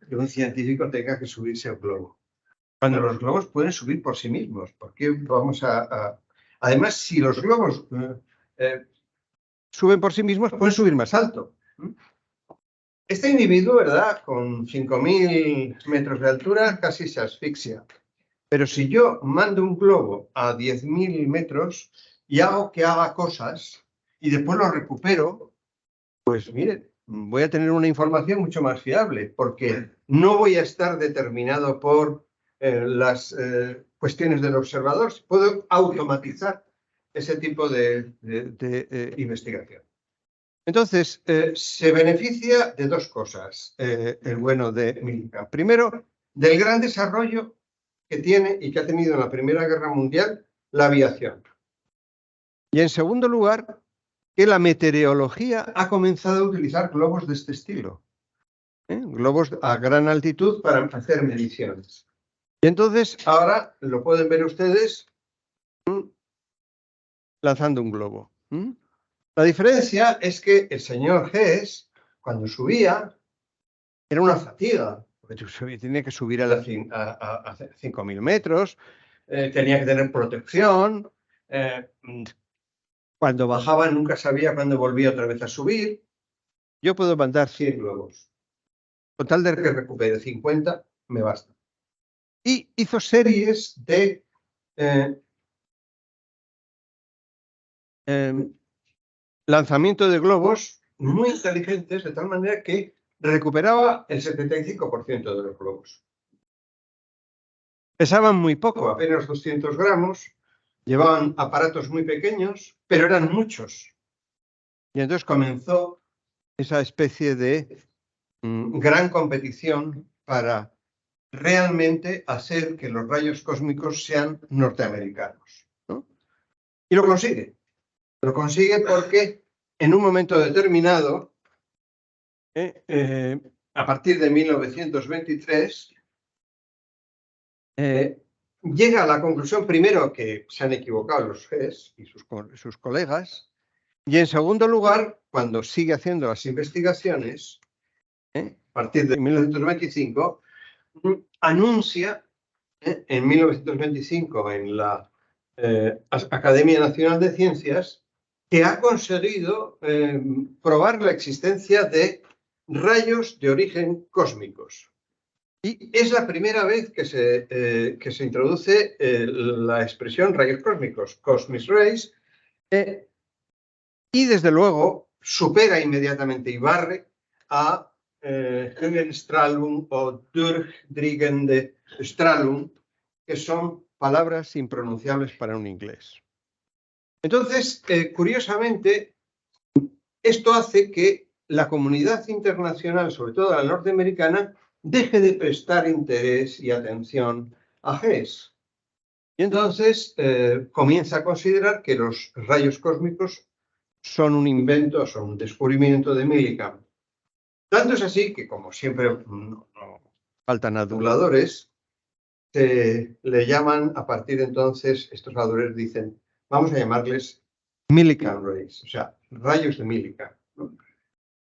Que un científico tenga que subirse a un globo. Cuando los globos pueden subir por sí mismos. ¿Por qué vamos a...? Además, si los globos suben por sí mismos, pueden subir más alto. Este individuo, ¿verdad?, con 5.000 metros de altura, casi se asfixia. Pero si yo mando un globo a 10.000 metros y hago que haga cosas y después lo recupero, pues miren, voy a tener una información mucho más fiable, porque no voy a estar determinado por las cuestiones del observador. Puedo automatizar ese tipo de investigación. Entonces, se beneficia de dos cosas el bueno de Millikan. Primero, del gran desarrollo que tiene y que ha tenido en la Primera Guerra Mundial la aviación. Y en segundo lugar, que la meteorología ha comenzado a utilizar globos de este estilo. Globos a gran altitud para hacer mediciones. Y entonces, ahora lo pueden ver ustedes lanzando un globo. La diferencia es que el señor Hess, cuando subía, era una fatiga. porque tenía que subir a 5.000 metros, tenía que tener protección. Cuando bajaba nunca sabía cuándo volvía otra vez a subir. Yo puedo mandar 100 globos. Con tal de que recupere 50, me basta. Y hizo series de lanzamiento de globos muy inteligentes, de tal manera que recuperaba el 75% de los globos. Pesaban muy poco, apenas 200 gramos, llevaban aparatos muy pequeños, pero eran muchos. Y entonces comenzó esa especie de gran competición para realmente hacer que los rayos cósmicos sean norteamericanos, ¿no? Y lo consigue. Lo consigue porque en un momento determinado, a partir de 1923, llega a la conclusión, primero, que se han equivocado los GES y sus colegas, y en segundo lugar, cuando sigue haciendo las investigaciones, a partir de 1925, anuncia en 1925 en la Academia Nacional de Ciencias que ha conseguido probar la existencia de rayos de origen cósmicos. Y es la primera vez que se introduce la expresión rayos cósmicos, cosmic rays, y desde luego supera inmediatamente y barre a Himmelstrahlung o Durchdringende Strahlung, que son palabras impronunciables para un inglés. Entonces, curiosamente, esto hace que la comunidad internacional, sobre todo la norteamericana, deje de prestar interés y atención a GES. Y entonces comienza a considerar que los rayos cósmicos son un invento, son un descubrimiento de Millikan. Tanto es así que, como siempre no faltan aduladores, se le llaman, a partir de entonces, estos aduladores dicen, vamos a llamarles Millikan rays, o sea, rayos de Millikan, ¿no?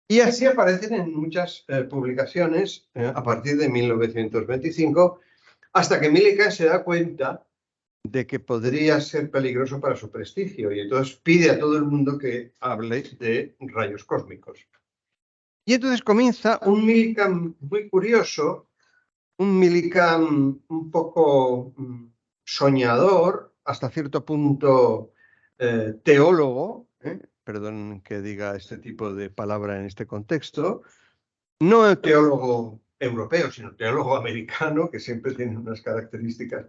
Y así aparecen en muchas publicaciones a partir de 1925, hasta que Millikan se da cuenta de que podría ser peligroso para su prestigio y entonces pide a todo el mundo que hable de rayos cósmicos. Y entonces comienza un Millikan muy curioso, un Millikan un poco soñador, hasta cierto punto teólogo, perdón que diga este tipo de palabra en este contexto, no teólogo europeo, sino teólogo americano, que siempre tiene unas características.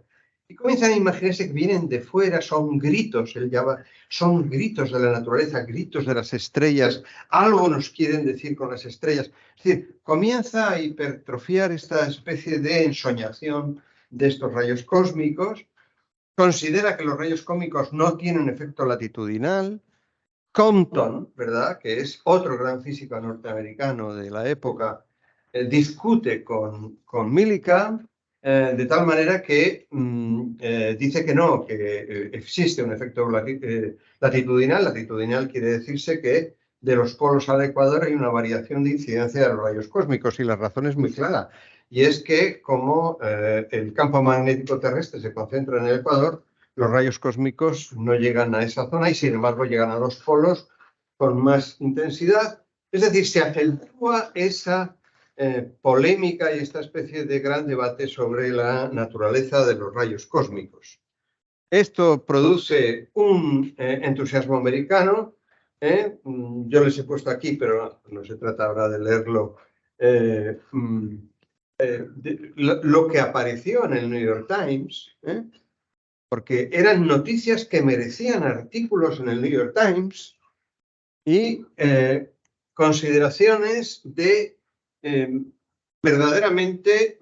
Y comienzan a imaginarse que vienen de fuera, son gritos, él llama, son gritos de la naturaleza, gritos de las estrellas, algo nos quieren decir con las estrellas. Es decir, comienza a hipertrofiar esta especie de ensoñación de estos rayos cósmicos, considera que los rayos cósmicos no tienen efecto latitudinal. Compton, ¿verdad?, que es otro gran físico norteamericano de la época, discute con Millikan, de tal manera que dice que no, que existe un efecto latitudinal. Latitudinal quiere decirse que de los polos al ecuador hay una variación de incidencia de los rayos cósmicos, y la razón es muy clara. Y es que como el campo magnético terrestre se concentra en el ecuador, los rayos cósmicos no llegan a esa zona y sin embargo llegan a los polos con más intensidad. Es decir, se acentúa esa polémica y esta especie de gran debate sobre la naturaleza de los rayos cósmicos. Esto produce un entusiasmo americano. Yo les he puesto aquí, pero no se trata ahora de leerlo, lo que apareció en el New York Times, porque eran noticias que merecían artículos en el New York Times y consideraciones de verdaderamente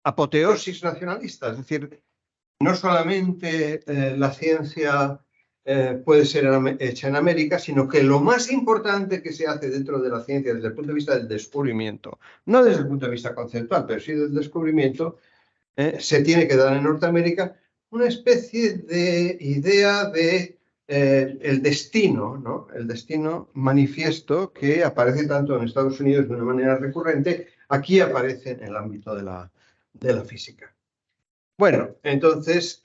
apoteosis nacionalista. Es decir, no solamente la ciencia puede ser hecha en América, sino que lo más importante que se hace dentro de la ciencia desde el punto de vista del descubrimiento, no desde el punto de vista conceptual, pero sí del descubrimiento, se tiene que dar en Norteamérica. Una especie de idea de el destino, ¿no? El destino manifiesto que aparece tanto en Estados Unidos de una manera recurrente, aquí aparece en el ámbito de la física. Bueno, entonces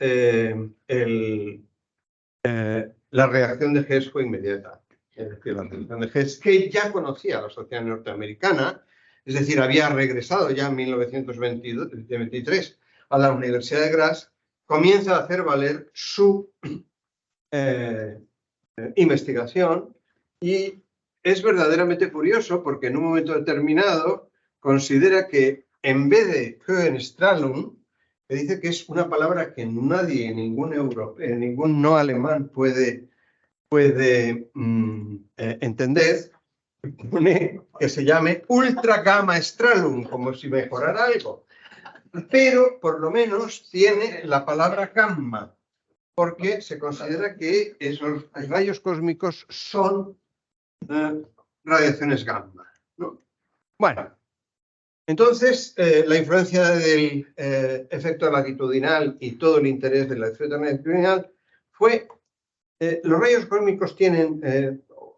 la reacción de Hess fue inmediata. Es decir, la reacción de Hess, que ya conocía la sociedad norteamericana, es decir, había regresado ya en 1923 a la Universidad de Graz, comienza a hacer valer su investigación, y es verdaderamente curioso porque en un momento determinado considera que en vez de Höhenstrahlung, que dice que es una palabra que nadie, ningún no alemán puede entender, pone que se llame Ultra Gamma Strahlung, como si mejorara algo. Pero por lo menos tiene la palabra gamma, porque se considera que esos rayos cósmicos son radiaciones gamma, ¿no? Bueno, entonces la influencia del efecto latitudinal y todo el interés del efecto latitudinal fue los rayos cósmicos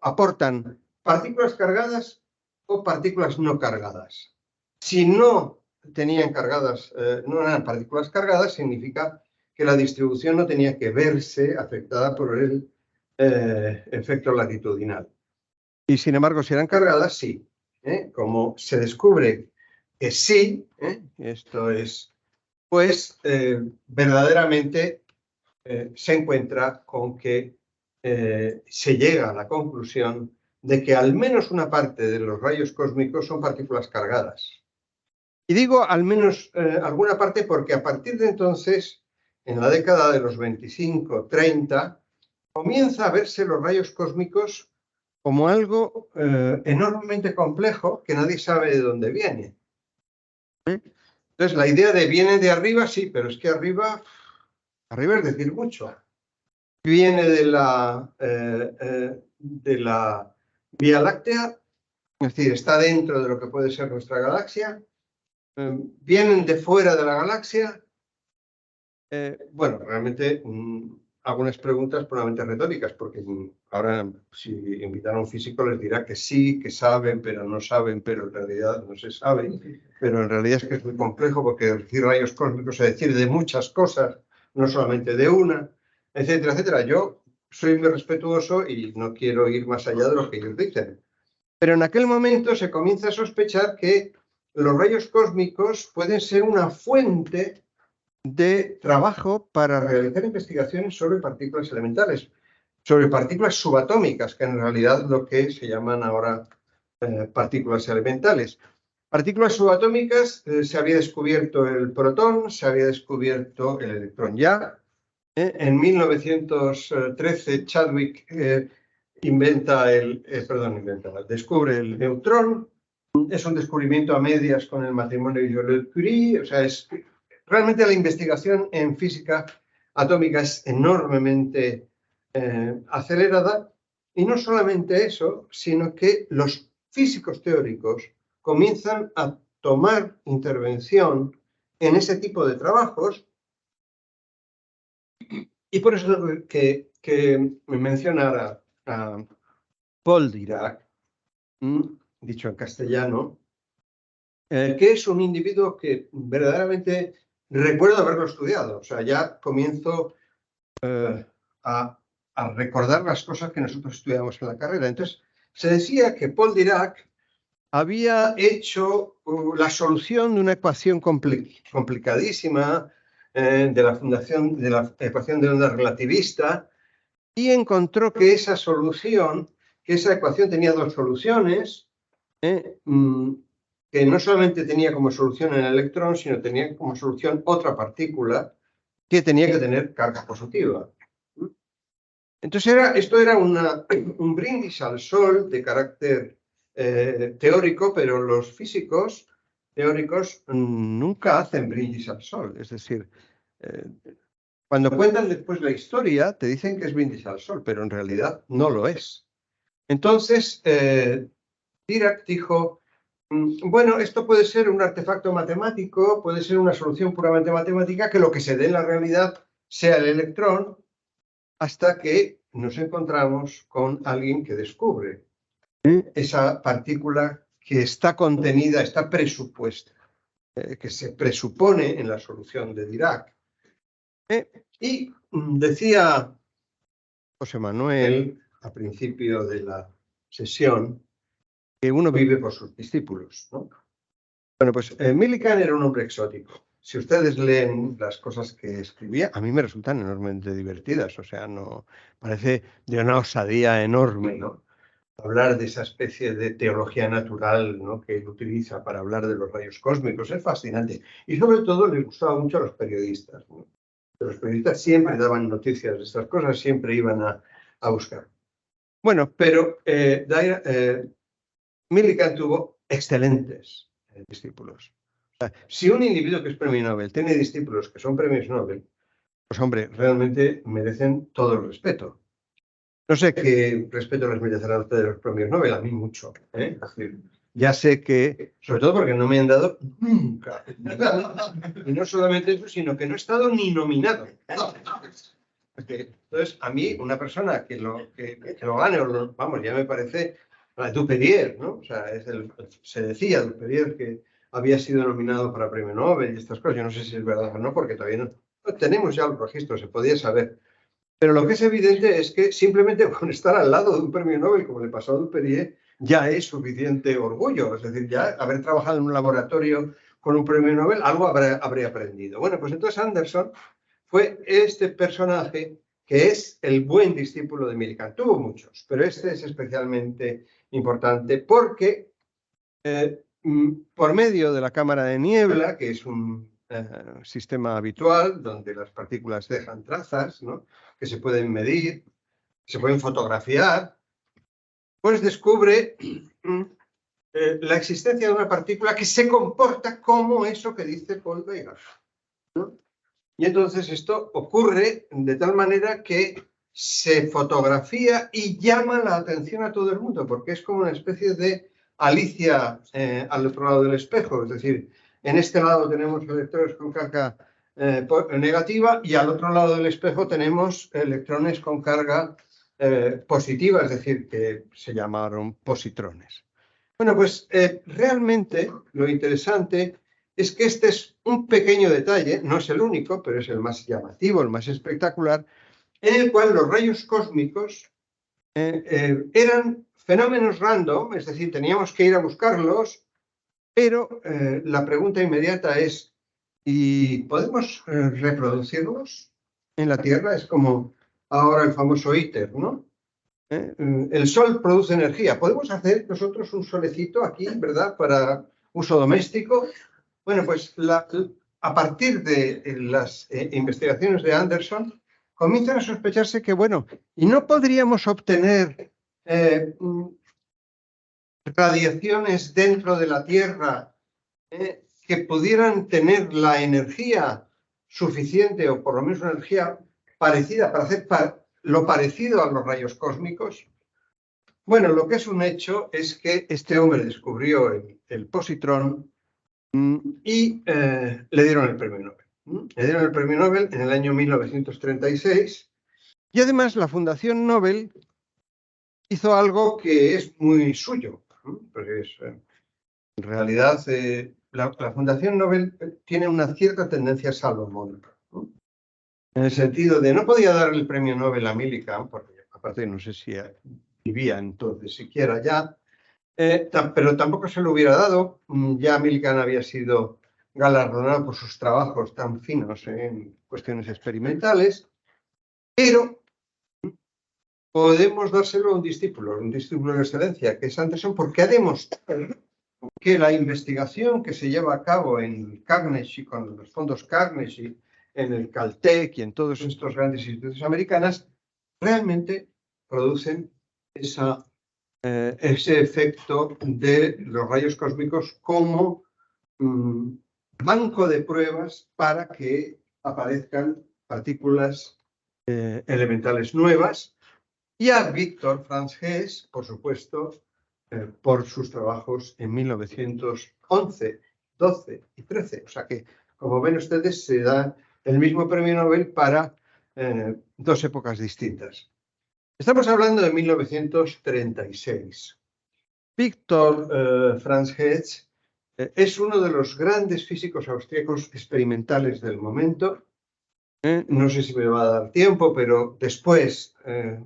aportan partículas cargadas o partículas no cargadas. Si no tenían cargadas, no eran partículas cargadas, significa que la distribución no tenía que verse afectada por el efecto latitudinal. Y sin embargo, si eran cargadas, sí. Como se descubre que sí, esto es, pues verdaderamente se encuentra con que se llega a la conclusión de que al menos una parte de los rayos cósmicos son partículas cargadas. Y digo al menos alguna parte porque a partir de entonces, en la década de los 25-30, comienza a verse los rayos cósmicos como algo enormemente complejo que nadie sabe de dónde viene. Entonces, la idea de viene de arriba, sí, pero es que arriba es decir mucho. Viene de la Vía Láctea, es decir, está dentro de lo que puede ser nuestra galaxia. Vienen de fuera de la galaxia. Bueno, realmente algunas preguntas puramente retóricas, porque ahora si invitan a un físico les dirá que sí, que saben, pero no saben, pero en realidad no se sabe. Pero en realidad es que es muy complejo, porque decir rayos cósmicos es decir de muchas cosas, no solamente de una, etcétera, etcétera. Yo soy muy respetuoso y no quiero ir más allá de lo que ellos dicen. Pero en aquel momento se comienza a sospechar que los rayos cósmicos pueden ser una fuente de trabajo para realizar investigaciones sobre partículas elementales, sobre partículas subatómicas, que en realidad es lo que se llaman ahora partículas elementales. Partículas subatómicas, se había descubierto el protón, se había descubierto el electrón ya. En 1913 Chadwick descubre el neutrón. Es un descubrimiento a medias con el matrimonio de Joliot-Curie. O sea, realmente la investigación en física atómica es enormemente acelerada. Y no solamente eso, sino que los físicos teóricos comienzan a tomar intervención en ese tipo de trabajos. Y por eso que mencionara a Paul Dirac, dicho en castellano, que es un individuo que verdaderamente recuerdo haberlo estudiado. O sea, ya comienzo a recordar las cosas que nosotros estudiamos en la carrera. Entonces, se decía que Paul Dirac había hecho la solución de una ecuación complicadísima de la ecuación de onda relativista, y encontró que esa ecuación tenía dos soluciones, que no solamente tenía como solución el electrón, sino tenía como solución otra partícula que tenía que tener carga positiva. Entonces esto era un brindis al sol de carácter teórico, pero los físicos teóricos nunca hacen brindis al sol. Es decir, cuando cuentan después la historia, te dicen que es brindis al sol, pero en realidad no lo es. Entonces, Dirac dijo, bueno, esto puede ser un artefacto matemático, puede ser una solución puramente matemática, que lo que se dé en la realidad sea el electrón, hasta que nos encontramos con alguien que descubre esa partícula que está contenida, está presupuesta, que se presupone en la solución de Dirac. Y decía José Manuel al principio de la sesión que uno vive por sus discípulos, ¿no? Bueno, pues Millikan era un hombre exótico. Si ustedes leen las cosas que escribía, a mí me resultan enormemente divertidas. O sea, no parece de una osadía enorme, ¿no? Hablar de esa especie de teología natural, ¿no?, que él utiliza para hablar de los rayos cósmicos. Es fascinante. Y sobre todo le gustaba mucho a los periodistas, ¿no? Los periodistas siempre daban noticias de estas cosas, siempre iban a buscar. Bueno, pero Millikan tuvo excelentes discípulos. O sea, si un individuo que es premio Nobel tiene discípulos que son premios Nobel, pues hombre, realmente merecen todo el respeto. No sé qué respeto les merecerán a ustedes los premios Nobel, a mí mucho, ¿eh? Es decir, ya sé que, sobre todo porque no me han dado nunca. Y no solamente eso, sino que no he estado ni nominado. Entonces, a mí, una persona que lo gane, vamos, ya me parece Duperier, ¿no? O sea, se decía Duperier que había sido nominado para premio Nobel y estas cosas. Yo no sé si es verdad o no, porque todavía no tenemos ya los registros, se podía saber. Pero lo que es evidente es que simplemente con estar al lado de un premio Nobel, como le pasó a Duperier, ya es suficiente orgullo. Es decir, ya haber trabajado en un laboratorio con un premio Nobel, algo habría aprendido. Bueno, pues entonces Anderson fue este personaje que es el buen discípulo de Millikan. Tuvo muchos, pero este es especialmente importante porque por medio de la cámara de niebla, que es un sistema habitual donde las partículas dejan trazas, ¿no?, que se pueden medir, se pueden fotografiar, pues descubre la existencia de una partícula que se comporta como eso que dice Paul Vega, ¿no? Y entonces esto ocurre de tal manera que se fotografía y llama la atención a todo el mundo, porque es como una especie de Alicia al otro lado del espejo. Es decir, en este lado tenemos electrones con carga negativa y al otro lado del espejo tenemos electrones con carga positiva, es decir, que se llamaron positrones. Bueno, pues realmente lo interesante es que este es un pequeño detalle, no es el único, pero es el más llamativo, el más espectacular, en el cual los rayos cósmicos eran fenómenos random, es decir, teníamos que ir a buscarlos, pero la pregunta inmediata es, ¿y podemos reproducirlos en la Tierra? Es como ahora el famoso ITER, ¿no? El Sol produce energía. ¿Podemos hacer nosotros un solecito aquí, verdad, para uso doméstico? Bueno, pues a partir de las investigaciones de Anderson, comienzan a sospecharse que, bueno, ¿y no podríamos obtener radiaciones dentro de la Tierra que pudieran tener la energía suficiente, o por lo menos una energía parecida, para hacer lo parecido a los rayos cósmicos? Bueno, lo que es un hecho es que este hombre descubrió el positrón y le dieron el premio Nobel. Le dieron el premio Nobel en el año 1936 y además la Fundación Nobel hizo algo que es muy suyo, porque en realidad la Fundación Nobel tiene una cierta tendencia salomónica, ¿no? En el sentido de no podía dar el premio Nobel a Millikan, porque aparte no sé si vivía entonces siquiera ya, pero tampoco se lo hubiera dado. Ya Millikan había sido galardonado por sus trabajos tan finos en cuestiones experimentales, pero podemos dárselo a un discípulo de excelencia, que es Anderson, porque ha demostrado que la investigación que se lleva a cabo en Carnegie, con los fondos Carnegie, en el Caltech y en todos estos grandes instituciones americanas, realmente producen ese efecto de los rayos cósmicos como banco de pruebas para que aparezcan partículas elementales nuevas. Y a Victor Franz Hess, por supuesto, por sus trabajos en 1911, 12 y 13. O sea que, como ven ustedes, se da el mismo premio Nobel para dos épocas distintas. Estamos hablando de 1936. Victor Franz Hertz es uno de los grandes físicos austríacos experimentales del momento. No sé si me va a dar tiempo, pero después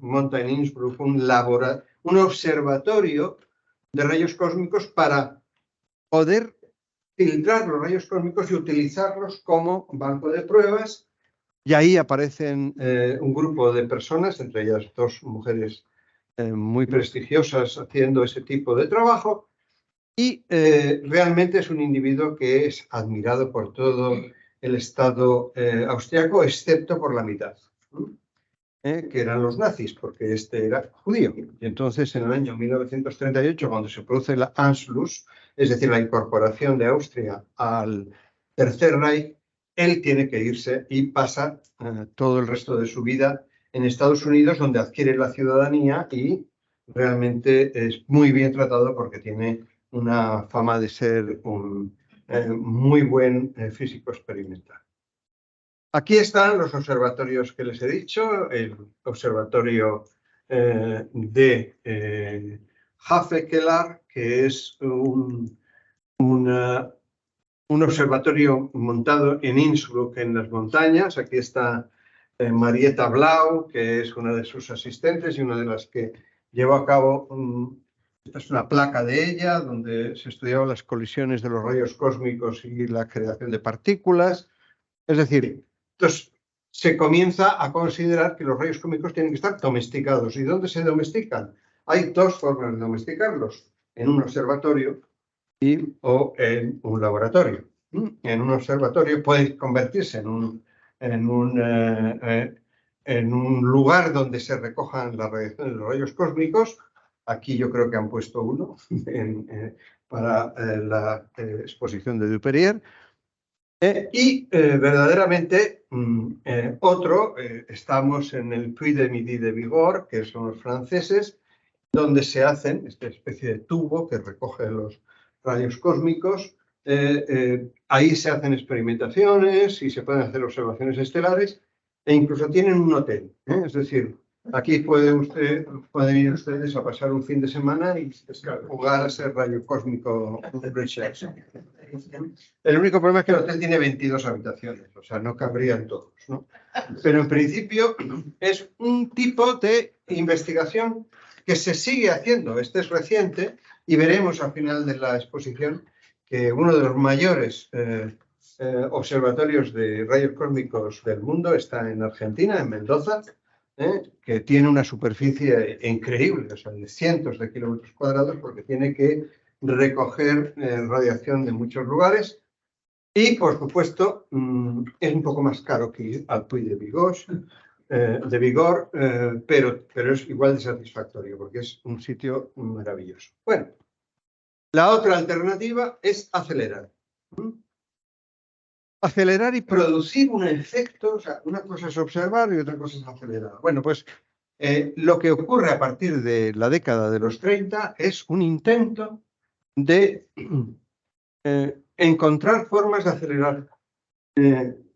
monta en Innsbruck un observatorio de rayos cósmicos para poder filtrar los rayos cósmicos y utilizarlos como banco de pruebas. Y ahí aparecen un grupo de personas, entre ellas dos mujeres muy prestigiosas haciendo ese tipo de trabajo. Y realmente es un individuo que es admirado por todo el Estado austriaco, excepto por la mitad, que eran los nazis, porque este era judío. Y entonces, en el año 1938, cuando se produce la Anschluss, es decir, la incorporación de Austria al Tercer Reich, él tiene que irse y pasa todo el resto de su vida en Estados Unidos, donde adquiere la ciudadanía y realmente es muy bien tratado porque tiene una fama de ser un muy buen físico experimental. Aquí están los observatorios que les he dicho, el observatorio de Hafekelar, que es un observatorio montado en Innsbruck, en las montañas. Aquí está Marietta Blau, que es una de sus asistentes y una de las que llevó a cabo esta es una placa de ella, donde se estudiaban las colisiones de los rayos cósmicos y la creación de partículas. Es decir, entonces se comienza a considerar que los rayos cósmicos tienen que estar domesticados. ¿Y dónde se domestican? Hay dos formas de domesticarlos: en un observatorio o en un laboratorio. En un observatorio puede convertirse en un lugar donde se recojan las radiaciones de los rayos cósmicos. Aquí yo creo que han puesto uno para la exposición de Dupérier. Y verdaderamente otro, estamos en el Puy de Midi de Bigorre, que son los franceses, donde se hacen esta especie de tubo que recoge los rayos cósmicos. Ahí se hacen experimentaciones y se pueden hacer observaciones estelares e incluso tienen un hotel. Es decir, aquí pueden ir ustedes a pasar un fin de semana y jugar a ser rayo cósmico research. El único problema es que el hotel tiene 22 habitaciones, o sea, no cabrían todos, ¿no? Pero en principio es un tipo de investigación que se sigue haciendo. Este es reciente y veremos al final de la exposición que uno de los mayores observatorios de rayos cósmicos del mundo está en Argentina, en Mendoza, que tiene una superficie increíble, o sea, de cientos de kilómetros cuadrados, porque tiene que recoger radiación de muchos lugares. Y, por supuesto, es un poco más caro que ir al Puy de Bigorre, pero es igual de satisfactorio, porque es un sitio maravilloso. Bueno, la otra alternativa es acelerar. Acelerar y producir un efecto, o sea, una cosa es observar y otra cosa es acelerar. Bueno, pues lo que ocurre a partir de la década de los 30 es un intento de encontrar formas de acelerar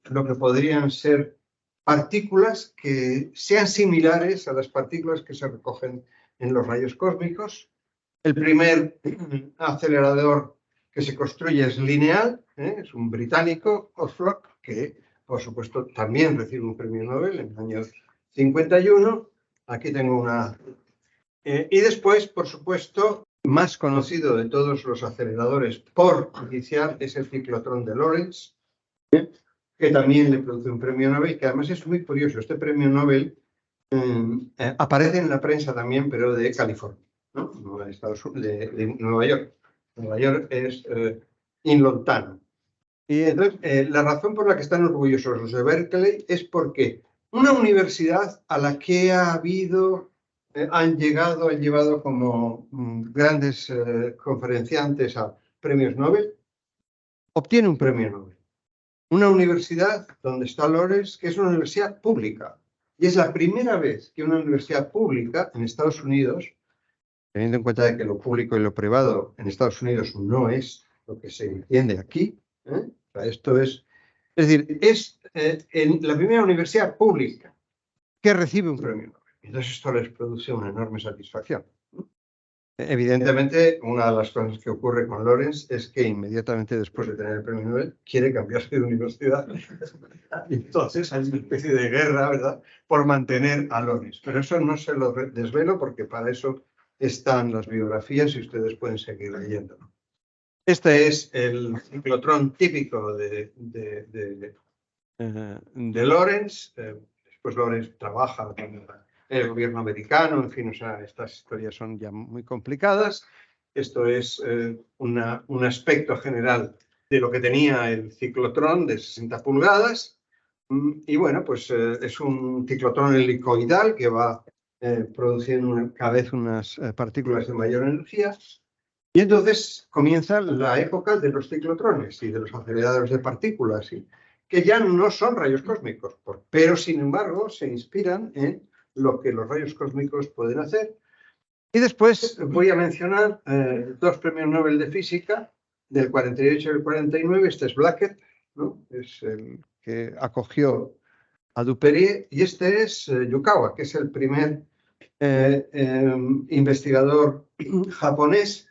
lo que podrían ser partículas que sean similares a las partículas que se recogen en los rayos cósmicos. El primer acelerador que se construye es lineal, es un británico, Oslo, que por supuesto también recibe un premio Nobel en el año 51. Aquí tengo una... y después, por supuesto, más conocido de todos los aceleradores por iniciar es el ciclotrón de Lorentz, que también le produce un premio Nobel, que además es muy curioso. Este premio Nobel aparece en la prensa también, pero de California, ¿no? No de Nueva York. Nueva York es inlontano. Y entonces, la razón por la que están orgullosos los de Berkeley es porque una universidad a la que han llevado como grandes conferenciantes a premios Nobel, obtiene un premio Nobel. Una universidad donde está Lawrence, que es una universidad pública. Y es la primera vez que una universidad pública en Estados Unidos, teniendo en cuenta de que lo público y lo privado en Estados Unidos no es lo que se entiende aquí, o sea, esto es decir, es la primera universidad pública que recibe un premio Nobel. Entonces esto les produce una enorme satisfacción. Evidentemente, una de las cosas que ocurre con Lorentz es que inmediatamente después de tener el premio Nobel quiere cambiarse de universidad. Y entonces hay una especie de guerra, ¿verdad?, por mantener a Lorentz. Pero eso no se lo desvelo porque para eso están las biografías y ustedes pueden seguir leyéndolo. Este es el ciclotrón típico de Lorentz. Después Lorentz trabaja con el gobierno americano, en fin, o sea, estas historias son ya muy complicadas. Esto es un aspecto general de lo que tenía el ciclotrón de 60 pulgadas. Y bueno, pues es un ciclotrón helicoidal que va produciendo cada vez unas partículas de mayor energía. Y entonces comienza la época de los ciclotrones y de los aceleradores de partículas, que ya no son rayos cósmicos, pero sin embargo se inspiran en lo que los rayos cósmicos pueden hacer. Y después voy a mencionar dos premios Nobel de Física, del 48 y el 49. Este es Blackett, ¿no?, es el que acogió a Duperrier, y este es Yukawa, que es el primer investigador japonés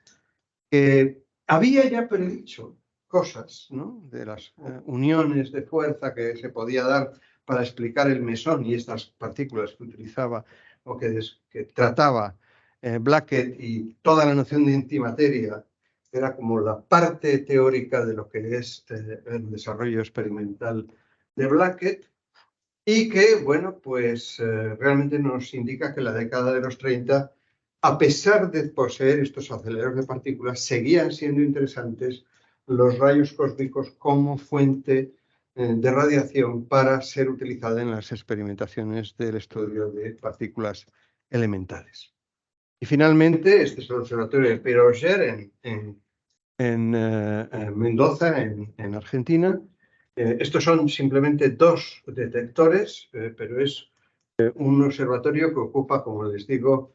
que había ya predicho cosas, ¿no?, de las uniones de fuerza que se podía dar para explicar el mesón y estas partículas que utilizaba o que trataba Blackett, y toda la noción de antimateria era como la parte teórica de lo que es el desarrollo experimental de Blackett, y que, bueno, pues realmente nos indica que la década de los 30, a pesar de poseer estos aceleradores de partículas, seguían siendo interesantes los rayos cósmicos como fuente de radiación para ser utilizada en las experimentaciones del estudio de partículas elementales. Y finalmente, este es el observatorio de Pierre Auger en Mendoza, en Argentina. Estos son simplemente dos detectores, pero es un observatorio que ocupa, como les digo,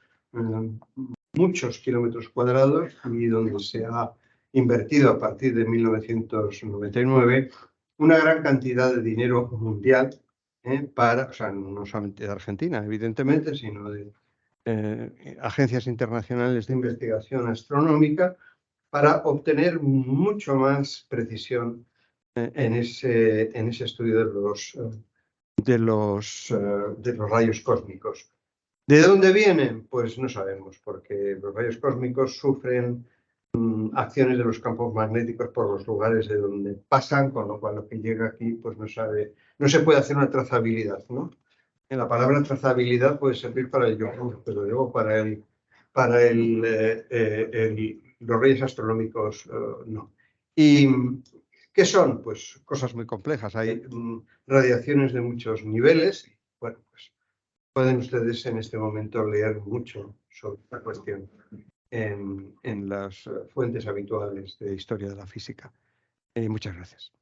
muchos kilómetros cuadrados, y donde se ha invertido a partir de 1999 una gran cantidad de dinero mundial para, o sea, no solamente de Argentina, evidentemente, sino de agencias internacionales de investigación astronómica, para obtener mucho más precisión en ese estudio de los rayos cósmicos. ¿De dónde vienen? Pues no sabemos, porque los rayos cósmicos sufren acciones de los campos magnéticos por los lugares de donde pasan, con lo cual lo que llega aquí pues no se puede hacer una trazabilidad, ¿no? La palabra trazabilidad puede servir para el yogur, pero luego para los rayos astronómicos no. ¿Y qué son? Pues cosas muy complejas. Hay radiaciones de muchos niveles. Bueno, pues pueden ustedes en este momento leer mucho sobre esta cuestión en las fuentes habituales de historia de la física. Muchas gracias.